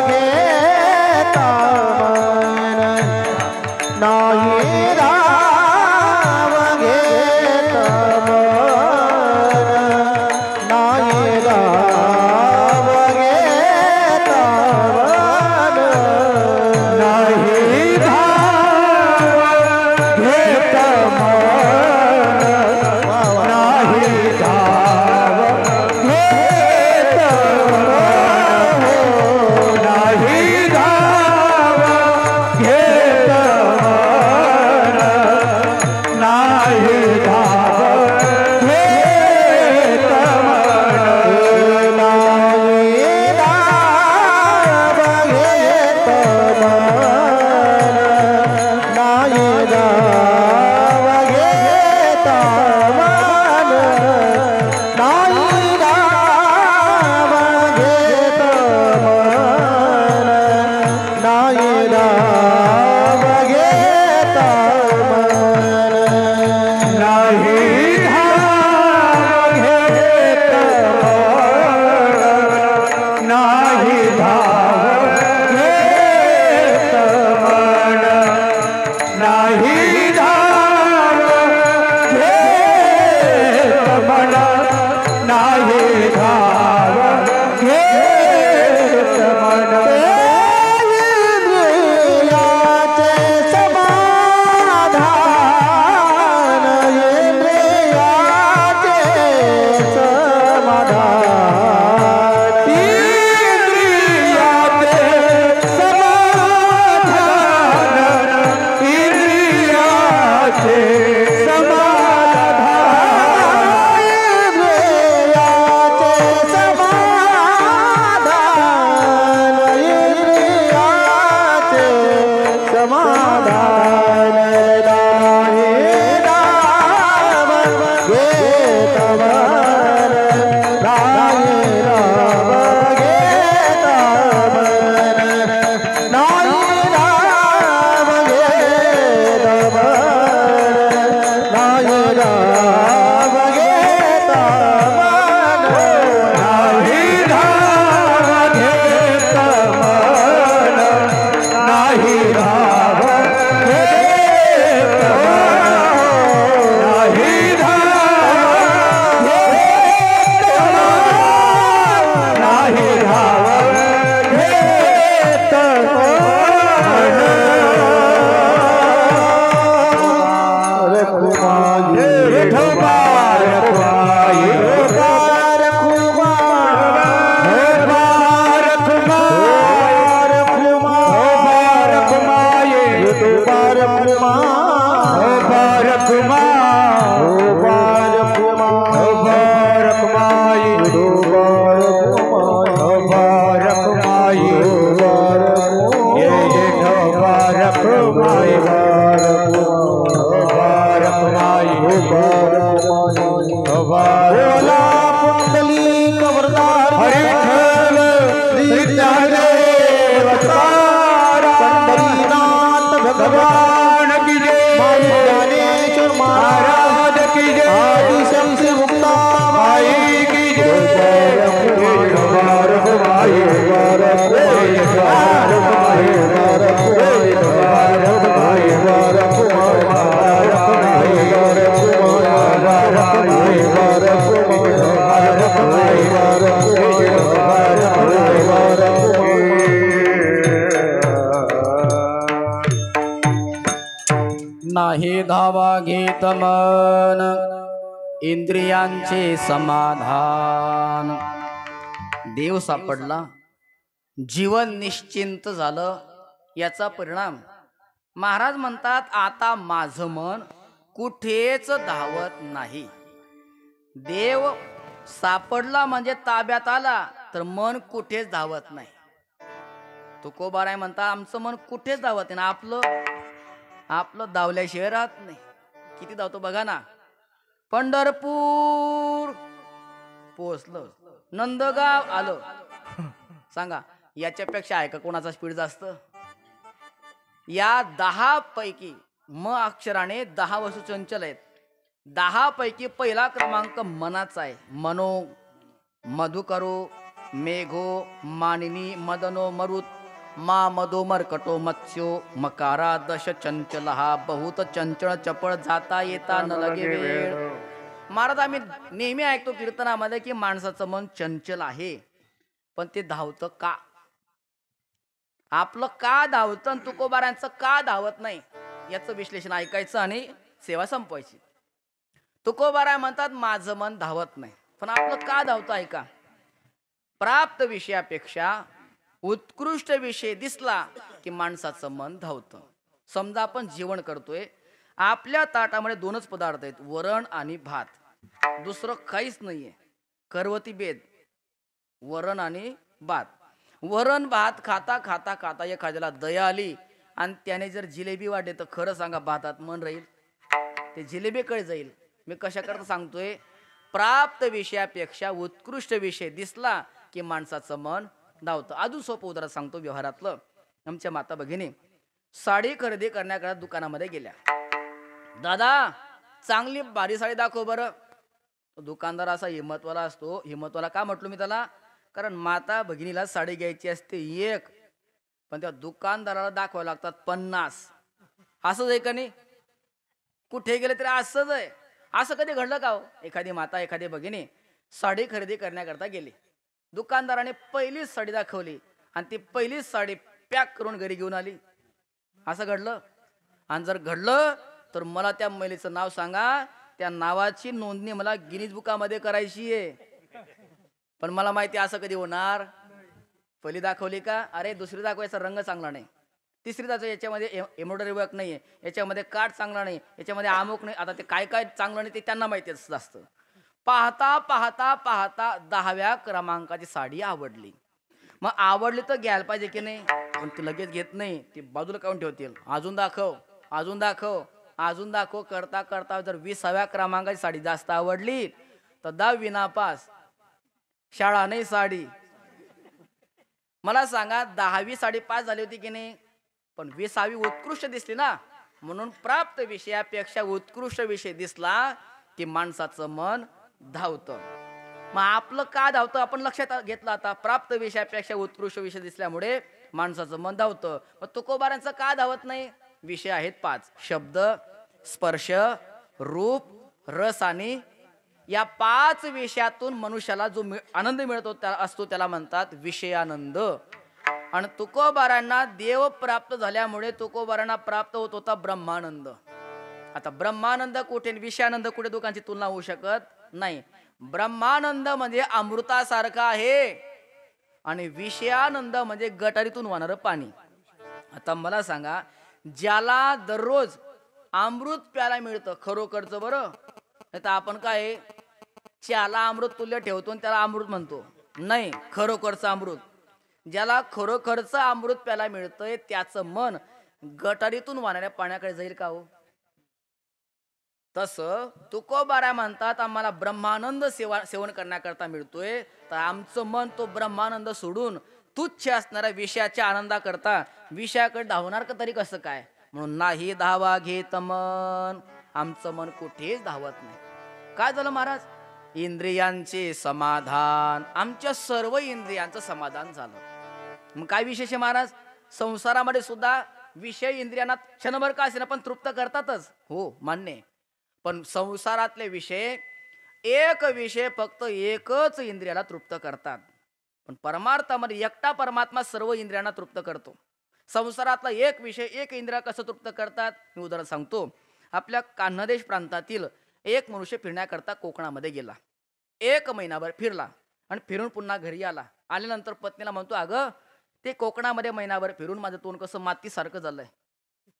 घेत मन. नाही धाव घेत मन. नाही धाव घेत मन. नाही धाव घेत मन. नाही धाव घेत मन. नाही धाव घेत मन. नाही धाव घेत मन. नाही धाव घेत मन. नाही धाव घेत मन. नाही धाव घेत मन. नाही धाव घेत मन. नाही धाव घेत मन. नाही धाव घेत मन. नाही समाधान नाही राम घेत मन नाही राम घेत मन नाही राम घेत मन नाही राम घेत मन नाही राम घेत मन नाही राम घेत नाही राम घेत नाही राम घेत भगवान की जय ज्ञानेश्वर महाराज की जय आदि शक्ति मुक्ता माई की जय नाही धावा घेत मन इंद्रियांचे समाधान. देव सापडला, जीवन निश्चिंत झालं. याचा परिणाम महाराज म्हणतात, आता माझं मन कुठेच धावत नाही. देव सापडला म्हणजे ताब्यात आला तर मन कुठेच धावत नाही. तुकोबाराय म्हणता, आमचं मन कुठेच धावत नाही. आपलं धावल्याशिवाय राहत नाही. किती धावतो बघा ना. पंढरपूर पोहोचलं, नंदगाव आलं. सांगा याच्यापेक्षा आहे का कोणाचा स्पीड जास्त? या 10 पैकी म अक्षराने 10 वस्तू चंचल आहेत. 10 पैकी पहिला क्रमांक मनाचा आहे. मनो, मधुकरो, मेघो, मानिनी, मदनो, मरुत, मा मदो मरकटो मत्स्यो मकारा दश चंचल हा बहुत चंचल चपळ जाता येता न लगे वेळ. महाराज आम्ही नेहमी ऐकतो कीर्तनामध्ये की माणसाचं मन चंचल आहे, पण ते धावतं का? आपलं का धावतं आणि तुकोबारांचं का धावत नाही याचं विश्लेषण ऐकायचं आणि सेवा संपवायची. तुकोबाराय म्हणतात, माझं मन धावत नाही, पण आपलं का धावतं ऐका. प्राप्त विषयापेक्षा उत्कृष्ट विषय दिसला की माणसाचं मन धावतं. समजा आपण जेवण करतोय, आपल्या ताटामध्ये 2च पदार्थ आहेत, वरण आणि भात. दुसरं काहीच नाहीये. करवती बेद, वरण आणि भात. वरण भात खाता खाता खाता एखाद्याला दया आली आणि त्याने जर जिलेबी वाढली तर खरं सांगा भातात मन राहील? ते जिलेबीकडे जाईल. मी कशाकरता सांगतोय, प्राप्त विषयापेक्षा उत्कृष्ट विषय दिसला की माणसाचं मन धावतं. अजून सोपं उदाहरण सांगतो व्यवहारातलं. आमच्या माता भगिनी साडी खरेदी करण्याकरता दुकानामध्ये गेल्या. दादा चांगली भारी साडी दाखव बरं. दुकानदार असा हिम्मतवाला असतो. हिम्मतवाला का म्हटलो मी त्याला? कारण माता भगिनीला साडी घ्यायची असते 1, पण त्या दुकानदाराला दाखवायला लागतात 50. असंच आहे का नाही? कुठे गेले तरी असंच आहे. असं कधी घडलं का हो? एखादी माता एखादी भगिनी साडी खरेदी करण्याकरता गेली. दुकानदाराने पहिलीच साडी दाखवली आणि ती पहिलीच साडी पॅक करून घरी घेऊन आली. असं घडलं? आणि जर घडलं तर मला त्या महिलेचं नाव सांगा. त्या नावाची नोंदणी मला गिनीज बुकामध्ये करायची आहे. पण मला माहिती असं कधी होणार. पहिली दाखवली का, अरे दुसरी दाखवायचा रंग चांगला नाही, तिसरी दाखव याच्यामध्ये एम्ब्रॉयडरी वर्क नाहीये, याच्यामध्ये काठ चांगला नाही, याच्यामध्ये अमुक नाही. आता ते काय काय चांगलं नाही ते त्यांना माहिती असतं. पाहता पाहता पाहता 10व्या क्रमांकाची साडी आवडली. मग आवडली तर घ्यायला पाहिजे की नाही? पण ते लगेच घेत नाही, ते बाजूला काढून ठेवतील. अजून दाखव, अजून दाखव, अजून दाखव करता करता जर 20व्या क्रमांकाची साडी जास्त आवडली तर 10वी नापास, शाळा नाही साडी. मला सांगा 10वी साडी पास झाली होती की नाही, पण 20वी उत्कृष्ट दिसली ना, म्हणून प्राप्त विषयापेक्षा उत्कृष्ट विषय दिसला की माणसाचं मन धावतं. मग आपलं का धावतं आपण लक्षात घेतलं. आता प्राप्त विषयापेक्षा उत्कृष्ट विषय दिसल्यामुळे माणसाचं मन धावतं. मग तुकोबारांचं का धावत नाही? विषय आहेत 5: शब्द, स्पर्श, रूप, रस आणि या 5 विषयातून मनुष्याला जो आनंद मिळतो असतो त्याला म्हणतात विषयानंद. आणि तुकोबारांना देव प्राप्त झाल्यामुळे तुकोबारांना प्राप्त होत होता ब्रह्मानंद. आता ब्रह्मानंद कुठे, विषयानंद कुठे, दोघांची तुलना होऊ शकत नाही. ब्रह्मानंद म्हणजे अमृतासारखा आहे आणि विषयानंद म्हणजे गटारीतून वाहणारं पाणी. आता मला सांगा, ज्याला दररोज अमृत प्यायला मिळतं खरोखरचं, बरं नाही तर आपण काय त्याला अमृत तुल्य ठेवतो आणि त्याला अमृत म्हणतो. नाही, खरोखरचं अमृत, ज्याला खरोखरचं अमृत प्यायला मिळतंय त्याचं मन गटारीतून वाहणाऱ्या पाण्याकडे जाईल का हो? तसं तुकोबारा म्हणतात आम्हाला ब्रह्मानंद सेवन करण्याकरता मिळतोय, तर आमचं मन तो ब्रह्मानंद सोडून तुच्छ असणाऱ्या विषयाच्या आनंदाकरता विषयाकडे धावणार का तरी कसं काय? म्हणून नाही धावा घेत मन, आमचं मन कुठेच धावत नाही. काय झालं महाराज? इंद्रियांचे समाधान, आमच्या सर्व इंद्रियांचं समाधान झालं. मग काय विशेष आहे महाराज? संसारामध्ये सुद्धा विषय इंद्रियांना क्षणभर का असेना पण तृप्त करतातच, हो मान्य आहे. पण संसारातले विषय, एक विषय फक्त एकच इंद्रियाला तृप्त करतात. पण परमार्थामध्ये एकटा परमात्मा सर्व इंद्रियांना तृप्त करतो. संसारातला एक विषय एक इंद्रिया कसं तृप्त करतात? मी उदाहरण सांगतो. आपल्या कान्हदेश प्रांतातील एक मनुष्य फिरण्याकरता कोकणामध्ये गेला. 1 महिनाभर फिरला आणि फिरून पुन्हा घरी आला. आल्यानंतर पत्नीला म्हणतो, अगं ते कोकणामध्ये महिनाभर फिरून माझं तोंड कसं मातीसारखं झालंय.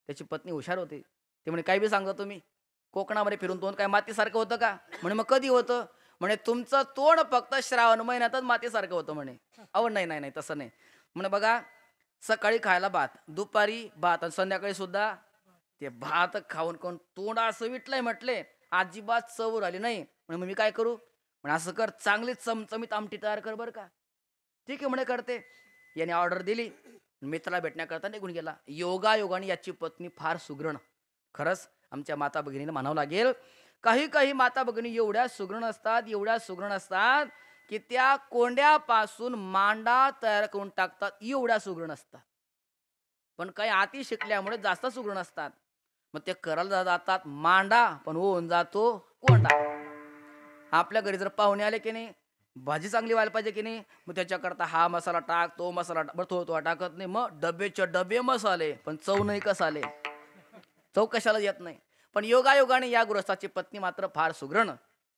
त्याची पत्नी हुशार होती. ते म्हणे, काय बी सांगता तुम्ही, कोकणामध्ये फिरून तोंड काय मातीसारखं होतं का? म्हणे मग कधी होतं? म्हणे तुमचं तोंड फक्त श्रावण महिन्यातच मातीसारखं होतं म्हणे. अहो नाही नाही नाही तसं नाही म्हणे. बघा, सकाळी खायला भात, दुपारी भात आणि संध्याकाळी सुद्धा ते भात खाऊन खाऊन तोंड असं विटलंय म्हटले, अजिबात चव राहिली नाही. म्हणे मग मी काय करू? म्हणे असं कर, चांगली चमचमीत आमटी तयार कर बरं का. ठीक आहे म्हणे, करते. याने ऑर्डर दिली. मित्राला भेटण्याकरता निघून गेला. योगायोगाने याची पत्नी फार सुगरण. खरंच आमच्या माता भगिनीला म्हणावं लागेल, काही काही माता भगिनी एवढ्या सुगरण असतात, एवढ्या सुगरण असतात की त्या कोंड्यापासून मांडा तयार करून टाकतात, एवढ्या सुगरण असतात. पण काही अति शिकल्यामुळे जास्त सुगरण असतात. मग ते करायला जातात मांडा, पण होऊन जातो कोंडा. आपल्या घरी जर पाहुणे आले की नाही, भाजी चांगली व्हायला पाहिजे की नाही, मग त्याच्याकरता हा मसाला टाक, तो मसाला टाक, बरं तो टाकत नाही. मग डबेच्या डबे मसाले, पण चव नाही कसाले, चव कशाला येत नाही. पण योगायोगाने या गृहस्थाची पत्नी मात्र फार सुगरण.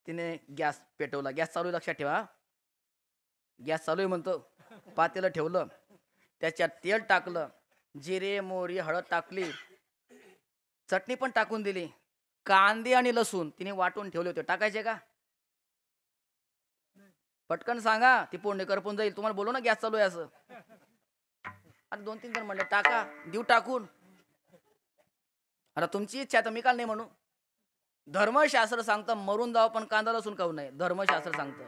तिने गॅस पेटवला. गॅस चालू, लक्षात ठेवा, गॅस चालू आहे म्हणतो. पातेलं ठेवलं, त्याच्यात तेल टाकलं, जिरे मोहरी हळद टाकली, चटणी पण टाकून दिली, कांदे आणि लसूण तिने वाटून ठेवले होते. टाकायचे का? पटकन सांगा, ती पोंडे करपून जाईल. तुम्हाला बोलू ना गॅस चालू आहे असं. आणि 2-3 जण म्हणले टाका, देऊ टाकून. आता तुमची इच्छा, तर मी काल नाही म्हणू. धर्मशास्त्र सांगतं मरून जावं पण कांदा लसूण खाऊ नये, धर्मशास्त्र सांगतं.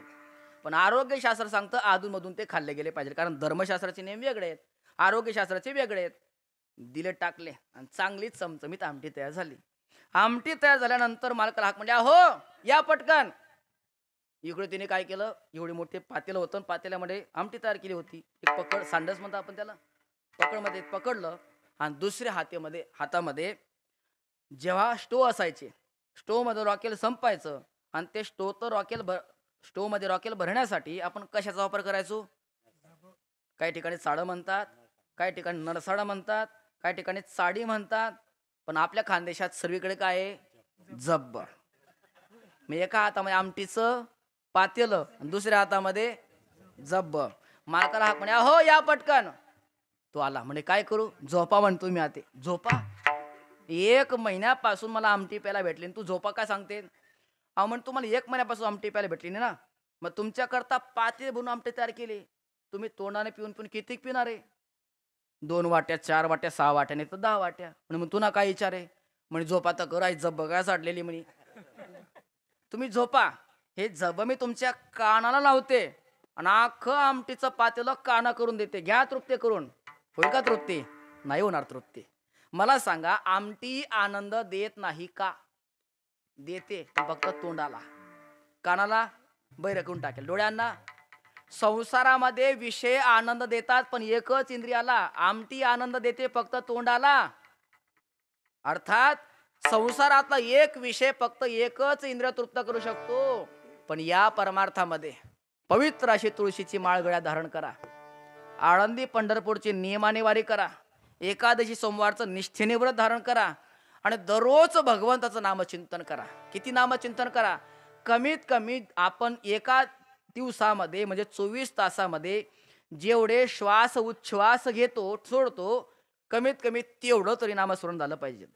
पण आरोग्यशास्त्र सांगतं अधूनमधून ते खाल्ले गेले पाहिजे, कारण धर्मशास्त्राचे नियम वेगळे आहेत, आरोग्यशास्त्राचे वेगळे आहेत. दिले, टाकले आणि चांगली चमचमीत आमटी तयार झाली. आमटी तयार झाल्यानंतर मालकाला हाक म्हणजे, अहो या पटकन. इकडे तिने काय केलं, एवढी मोठी पातेलं होतं, पातेल्यामध्ये आमटी तयार केली होती. एक पकड, सांडस म्हणतो आपण त्याला, पकडमध्ये पकडलं आणि दुसऱ्या हातामध्ये जेव्हा स्टोव असायचे, स्टोव मध्ये रॉकेल संपायचं आणि ते स्टोव मध्ये रॉकेल भरण्यासाठी आपण कशाचा वापर करायचो? काही ठिकाणी साडं म्हणतात, काही ठिकाणी नरसाडं म्हणतात, काही ठिकाणी चाडी म्हणतात. पण आपल्या खानदेशात सर्वीकडे काय आहे? जब्ब. मग एका हातामध्ये आमटीचं पातेलं आणि दुसऱ्या हातामध्ये जब्ब. मालकाला हाक म्हणे, अहो या पटकन. तो आला. म्हणे काय करू? झोपा म्हणतो मी. आते झोपा? 1 महिन्यापासून मला आमटी प्यायला भेटली, तू झोपा काय सांगते? अहो म्हण, तुम्हाला 1 महिन्यापासून आमटी प्यायला भेटली नाही ना, मग तुमच्याकरता पातेले बनवून आमटी तयार केली. तुम्ही तोंडाने पिऊन पिऊन किती पिणार आहे? 2 वाट्या 4 वाट्या 6 वाट्याने तर 10 वाट्या. म्हणे मग तुला काय विचार आहे? म्हणे झोप आता कराय जब बघायला साडलेली म्हणे. तुम्ही झोपा. हे जब मी तुमच्या कानाला लावते आणि अख्खं आमटीचं पातेलं काना करून देते. घ्या तृप्ती करून. होईल का तृप्ती? नाही होणार तृप्ती. मला सांगा आमटी आनंद देत नाही का? देते फक्त तोंडाला. कानाला बैर करून टाकेल. डोळ्यांना संसारामध्ये विषय आनंद देतात पण एकच इंद्रियाला. आमटी आनंद देते फक्त तोंडाला. अर्थात संसारातला एक विषय फक्त एकच इंद्रिय तृप्त करू शकतो. पण या परमार्थामध्ये पवित्र अशी तुळशीची माळ गळ्यात धारण करा. आळंदी पंढरपूरची नियमाने वारी करा. एकादशी सोमवारचं निष्ठेने व्रत धारण करा आणि दररोज भगवंताचं नामचिंतन करा. किती नामचिंतन करा? कमीत कमी आपण एका दिवसामध्ये म्हणजे 24 तासामध्ये जेवढे श्वास उच्छ्वास घेतो सोडतो कमीत कमी तेवढं तरी नामस्मरण झालं पाहिजे.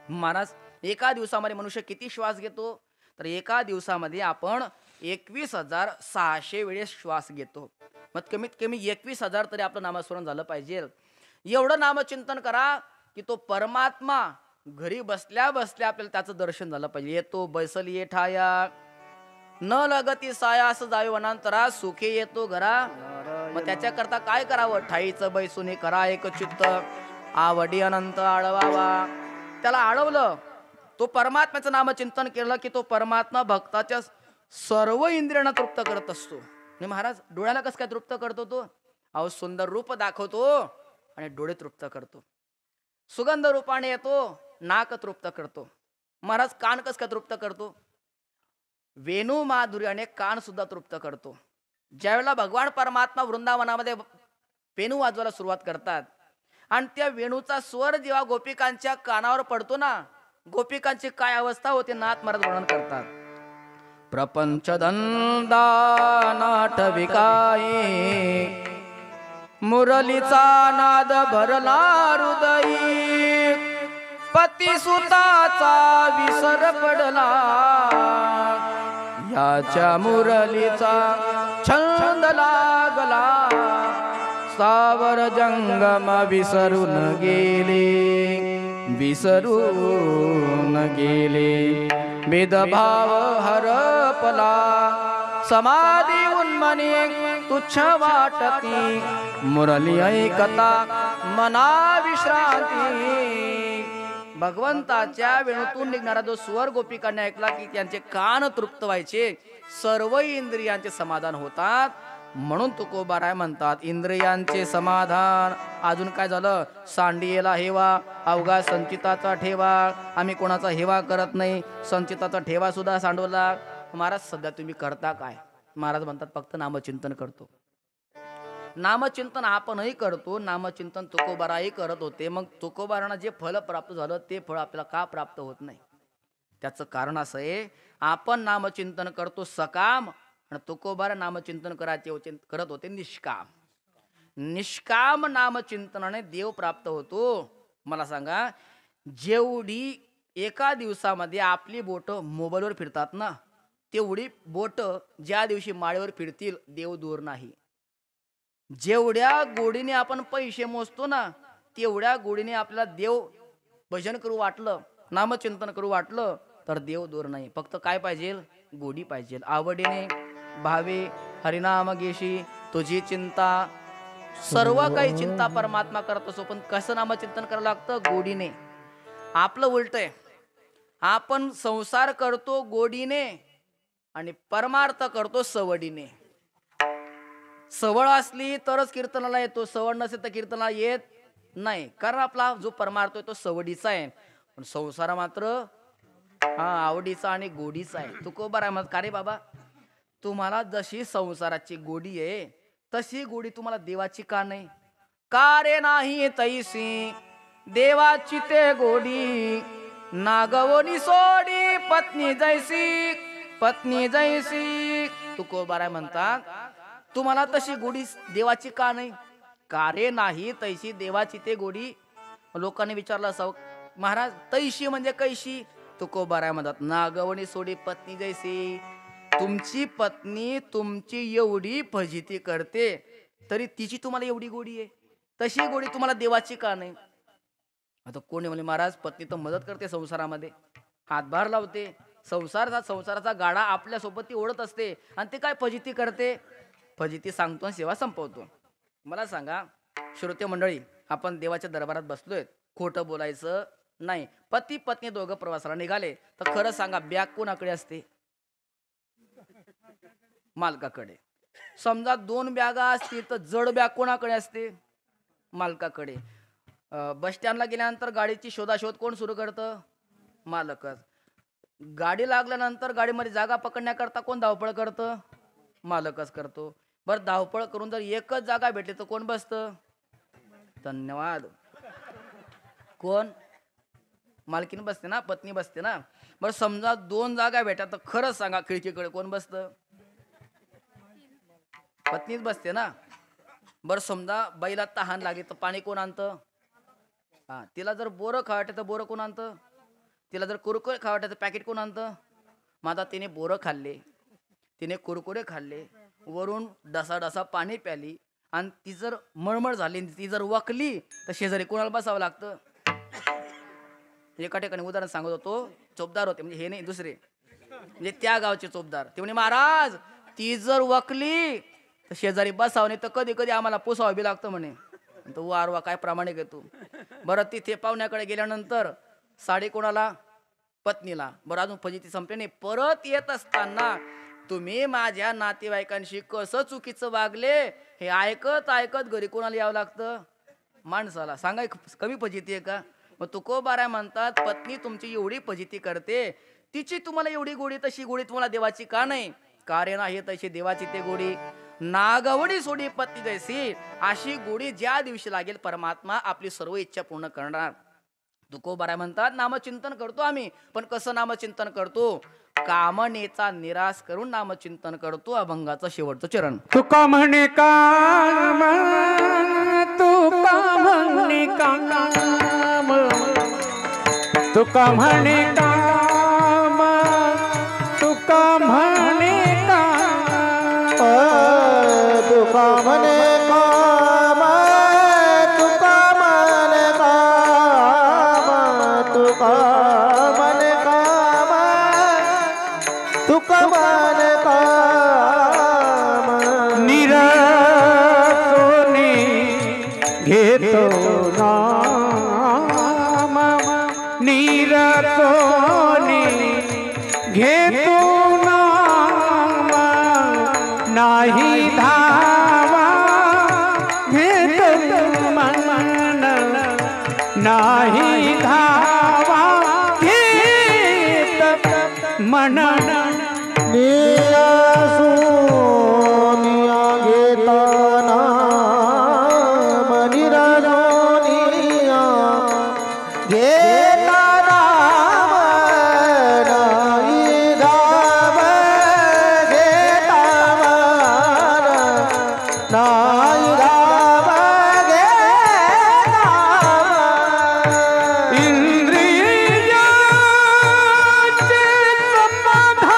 महाराज एका दिवसामध्ये मनुष्य किती श्वास घेतो? तर एका दिवसामध्ये आपण 21,600 वेळेस श्वास घेतो. मग कमीत कमी 21,000 तरी आपलं नामस्मरण झालं पाहिजे. एवढं नामचिंतन करा की तो परमात्मा घरी बसल्या बसल्या आपल्याला त्याचं दर्शन झालं पाहिजे. येतो बैसली ये ठाया न लगती साया असं जावे वनांतरा सुखे येतो घरा. मग त्याच्याकरता काय करावं? ठाईचं बैसुनी करा एक चित्त आवडी अनंत आळवावा. त्याला आळवलं तो परमात्म्याचं नामचिंतन केलं की तो परमात्मा भक्ताच्या सर्व इंद्रियांना तृप्त करत असतो. आणि महाराज डोळ्याला कसं काय तृप्त करतो तो? अहो सुंदर रूप दाखवतो आणि डोळे तृप्त करतो. सुगंध रूपाने येतो नाक तृप्त करतो. महाराज कान कसं काय तृप्त करतो? वेणू माधुर्याने कान सुद्धा तृप्त करतो. ज्यावेळेला भगवान परमात्मा वृंदावनामध्ये वेणू वाजवायला सुरुवात करतात आणि त्या वेणूचा स्वर जेव्हा गोपिकांच्या कानावर पडतो ना, गोपिकांची काय अवस्था होते नाथ महाराज वर्णन करतात. प्रपंच धंदा नाटविकाये मुरलीचा नाद भरला हृदयी पती सुताचा विसर पडला याच्या मुरलीचा छंद लागला सावर जंगम विसरून गेले भेदभाव हरपला समाधी उन्मनी तुच्छ वाटती मुरली ऐकता मना विश्रांती. भगवंताच्या वेणूतून निघणारा जो स्वर गोपिकांनी ऐकला की त्यांचे कान तृप्त व्हायचे, सर्व इंद्रियांचे समाधान होतात. म्हणून तुकोबाराय म्हणतात इंद्रियांचे समाधान. अजून काय झालं? सांडियेला हेवा अवघा संचिताचा ठेवा. आम्ही कोणाचा हेवा करत नाही, संचिताचा ठेवा सुद्धा सांडवला. महाराज सध्या तुम्ही करता काय? महाराज म्हणतात फक्त नामचिंतन करतो. नामचिंतन आपणही करतो, नामचिंतन तुकोबाराही करत होते. मग तुकोबारांना जे फळ प्राप्त झालं ते फळ आपल्याला का प्राप्त होत नाही? त्याचं कारण असं आहे आपण नामचिंतन करतो सकाम आणि तुकोबार नामचिंतन करत होते निष्काम. निष्काम नामचिंतनाने देव प्राप्त होतो. मला सांगा जेवढी एका दिवसामध्ये आपली बोट मोबाईलवर फिरतात ना, तेवढी बोट ज्या दिवशी माळेवर फिरतील देव दूर नाही. जेवढ्या गोडीने आपण पैसे मोजतो ना, तेवढ्या गोडीने आपल्याला देव भजन करू वाटलं, नामचिंतन करू वाटलं तर देव दूर नाही. फक्त काय पाहिजे? गोडी पाहिजे. आवडीने भावे हरिनाम घेशी तुझी चिंता. सर्व काही चिंता परमात्मा करत असो, पण कसं नामचिंतन करावं लागतं? गोडीने. आपलं उलट आहे. आपण संसार करतो गोडीने आणि परमार्थ करतो सवडीने. सवड असली तरच कीर्तनाला येतो, सवड नसेल तर कीर्तनाला येत नाही. कारण आपला जो परमार्थ आहे तो सवडीचा आहे. पण संसार मात्र आवडीचा आणि गोडीचा आहे. तुकोबार आहे म्हणत का रे बाबा, तुम्हाला जशी संसाराची गोडी आहे तशी गोडी तुम्हाला देवाची का नाही? का रे नाही तैसी देवाची ते गोडी नागवनी सोडी पत्नी जैसी. तुकोबार आहे म्हणतात तुम्हाला तशी गोडी देवाची का नाही? का रे नाही तैशी देवाची ते गोडी. लोकांनी विचारलं असं महाराज तैशी म्हणजे कैशी? तुकोबार आहे म्हणतात नागवणी सोडी पत्नी जैसी. तुमची पत्नी तुमची एवढी फजिती करते तरी तिची तुम्हाला एवढी गोडी आहे. तशी गोडी तुम्हाला देवाची का नाही? आता कोणी म्हणे महाराज पत्नी तर मदत करते संसारामध्ये, हातभार लावते, संसाराचा गाडा आपल्यासोबत ती ओढत असते आणि ते काय फजिती करते? फजिती सांगतो आणि सेवा संपवतो. मला सांगा श्रोते मंडळी, आपण देवाच्या दरबारात बसलोय, खोटं बोलायचं नाही. पती पत्नी दोघं प्रवासाला निघाले तर खरं सांगा बॅग कोणाकडे असते? मालकाकडे. समजा 2 बॅगा असतील तर जड बॅग कोणाकडे असते? मालकाकडे. बस स्टँडला गेल्यानंतर गाडीची शोधाशोध कोण सुरू करतं? मालकच. गाडी लागल्यानंतर गाडीमध्ये जागा पकडण्याकरता कोण धावपळ करतं? मालकच करतो. बरं धावपळ करून जर एकच जागा भेटली तर कोण बसतं? धन्यवाद. कोण? मालकीन बसते ना, पत्नी बसते ना. बरं समजा 2 जागा भेटतात तर खरंच सांगा खिडकीकडे कोण बसतं? पत्नीच बसते ना. बरं समजा बाईला तहान लागली तर पाणी कोण आणतं? हा. तिला जर बोरं खावटे तर बोरं कोण आणतं? तिला जर कुरकुरे खावटे तर पॅकेट कोण आणतं? मग आता तिने बोरं खाल्ले, तिने कुरकुरे खाल्ले, वरून डसा पाणी प्याली आणि ती जर मळमळ झाली, ती जर वकली तर शेजारी कोणाला बसावं लागतं? एका ठिकाणी उदाहरण सांगत होतो, चोपदार होते, म्हणजे हे नाही दुसरे, म्हणजे त्या गावचे चोपदार. ते म्हणे महाराज ती जर वकली तर शेजारी बसावं, नाही तर कधी कधी आम्हाला पोसावं बी लागतं म्हणे. तो वारवा काय प्रामाणिक आहे तू. बरं तिथे पाहुण्याकडे गेल्यानंतर साडी कोणाला? पत्नीला. बरं अजून फजिती संपली नाही. परत येत असताना तुम्ही माझ्या नातेवाईकांशी कसं चुकीचं वागले हे ऐकत ऐकत घरी कोणाला यावं लागतं? माणसाला. सांगा कमी फजिती आहे का? मग तुकोबाराय म्हणतात पत्नी तुमची एवढी फजिती करते, तिची तुम्हाला एवढी गोडी, तशी गोडी तुम्हाला देवाची का नाही? कार्य आहे तशी देवाची ते गोडी. नागवडी सोडी पत्नी जैसी, अशी गोडी ज्या दिवशी लागेल परमात्मा आपली सर्व इच्छा पूर्ण करणार. तुकोबाराय म्हणतात नामचिंतन करतो आम्ही, पण कसं नामचिंतन करतो? कामनेचा निराश करून नामचिंतन करतो. अभंगाचं शेवटचं चरण. तुका म्हणे काम, तुका म्हणे काम, तुका म्हणे काम, तुका म्हणे काम, तुका म्हणे काम, तुका म्हणे काम, तुका म्हणे काम, तुका म्हणे काम. निरासोनी घेतो नाम, निरासोनी घेतो नाम, नाही धावा घेतो मन, नाही धावा घेत मन. निरासोनिया घेता नाम, निरासोनिया घेता नाम, नाही धावा घेता मन, नाही धावा घेता मन. इंद्रियाचे समाधान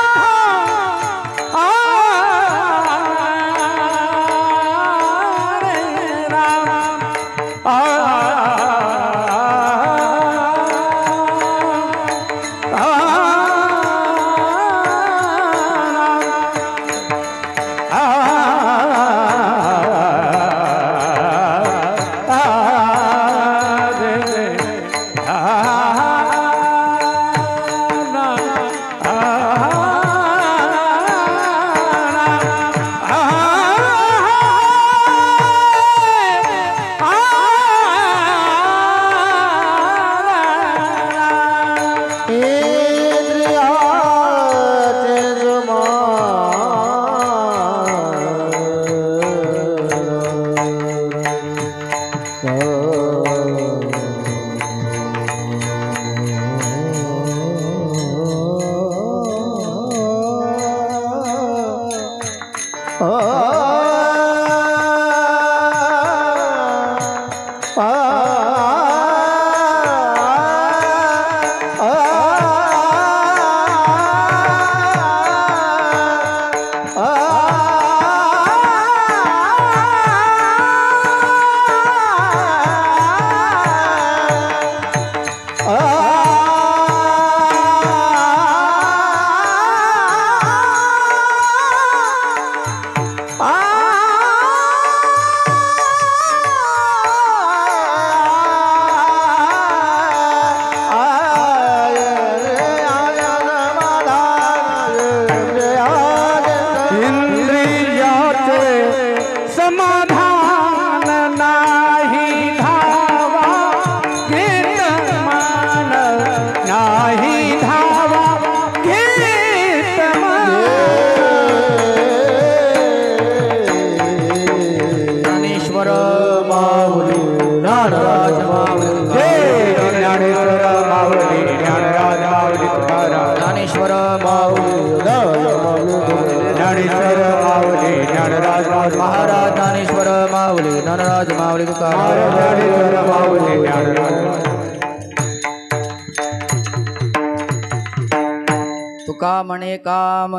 तुका म्हणे काम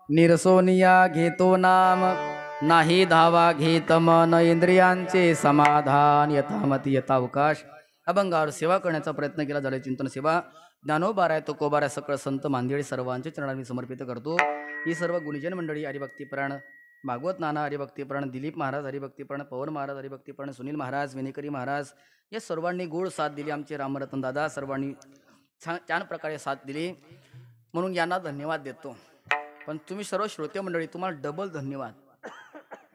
निरसोनिया घेतो नाम नाही धावा घेत मन इंद्रियांचे समाधान यथामती यथावकाश अभंगावर सेवा करण्याचा प्रयत्न केला. झाले चिंतन सेवा ज्ञानोबाराय तुकोबाराय सकळ संत मांदिळी सर्वांचे चरणांनी समर्पित करतो. ही सर्व गुणीजन मंडळी हरिभक्तीप्राण भागवत नाना हरिभक्तीप्राण दिलीप महाराज हरिभक्तीप्राण पवन महाराज हरिभक्तीप्राण सुनील महाराज विनेकरी महाराज या सर्वांनी गोड साथ दिली. आमचे रामरतन दादा सर्वांनी छान प्रकारे साथ दिली म्हणून यांना धन्यवाद देतो. पण तुम्ही सर्व श्रोते मंडळी तुम्हाला डबल धन्यवाद.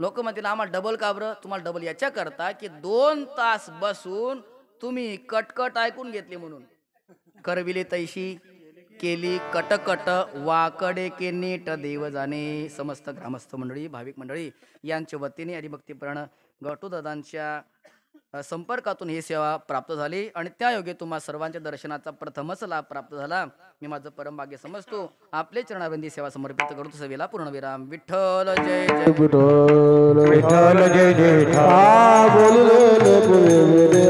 लोक म्हणतील आम्हाला डबल का बरं? तुम्हाला डबल याच्या करता की 2 तास बसून तुम्ही कटकट ऐकून घेतली म्हणून. करविले तैशी केली कटकट वाकडे के नीट देव जाणे. समस्त ग्रामस्थ मंडळी भाविक मंडळी यांच्या वतीने हरिभक्तीप्राण गटू दादांच्या संपर्कातून ही सेवा प्राप्त झाली आणि त्या योगे तुम्हा सर्वांच्या दर्शनाचा प्रथमच लाभ प्राप्त झाला. मी माझं परम भाग्य समजतो. आपले चरणावंदी सेवा समर्पित करतो. सेवेला पूर्णविराम. विठ्ठल जय जय विठ्ठल जय जय. बोलले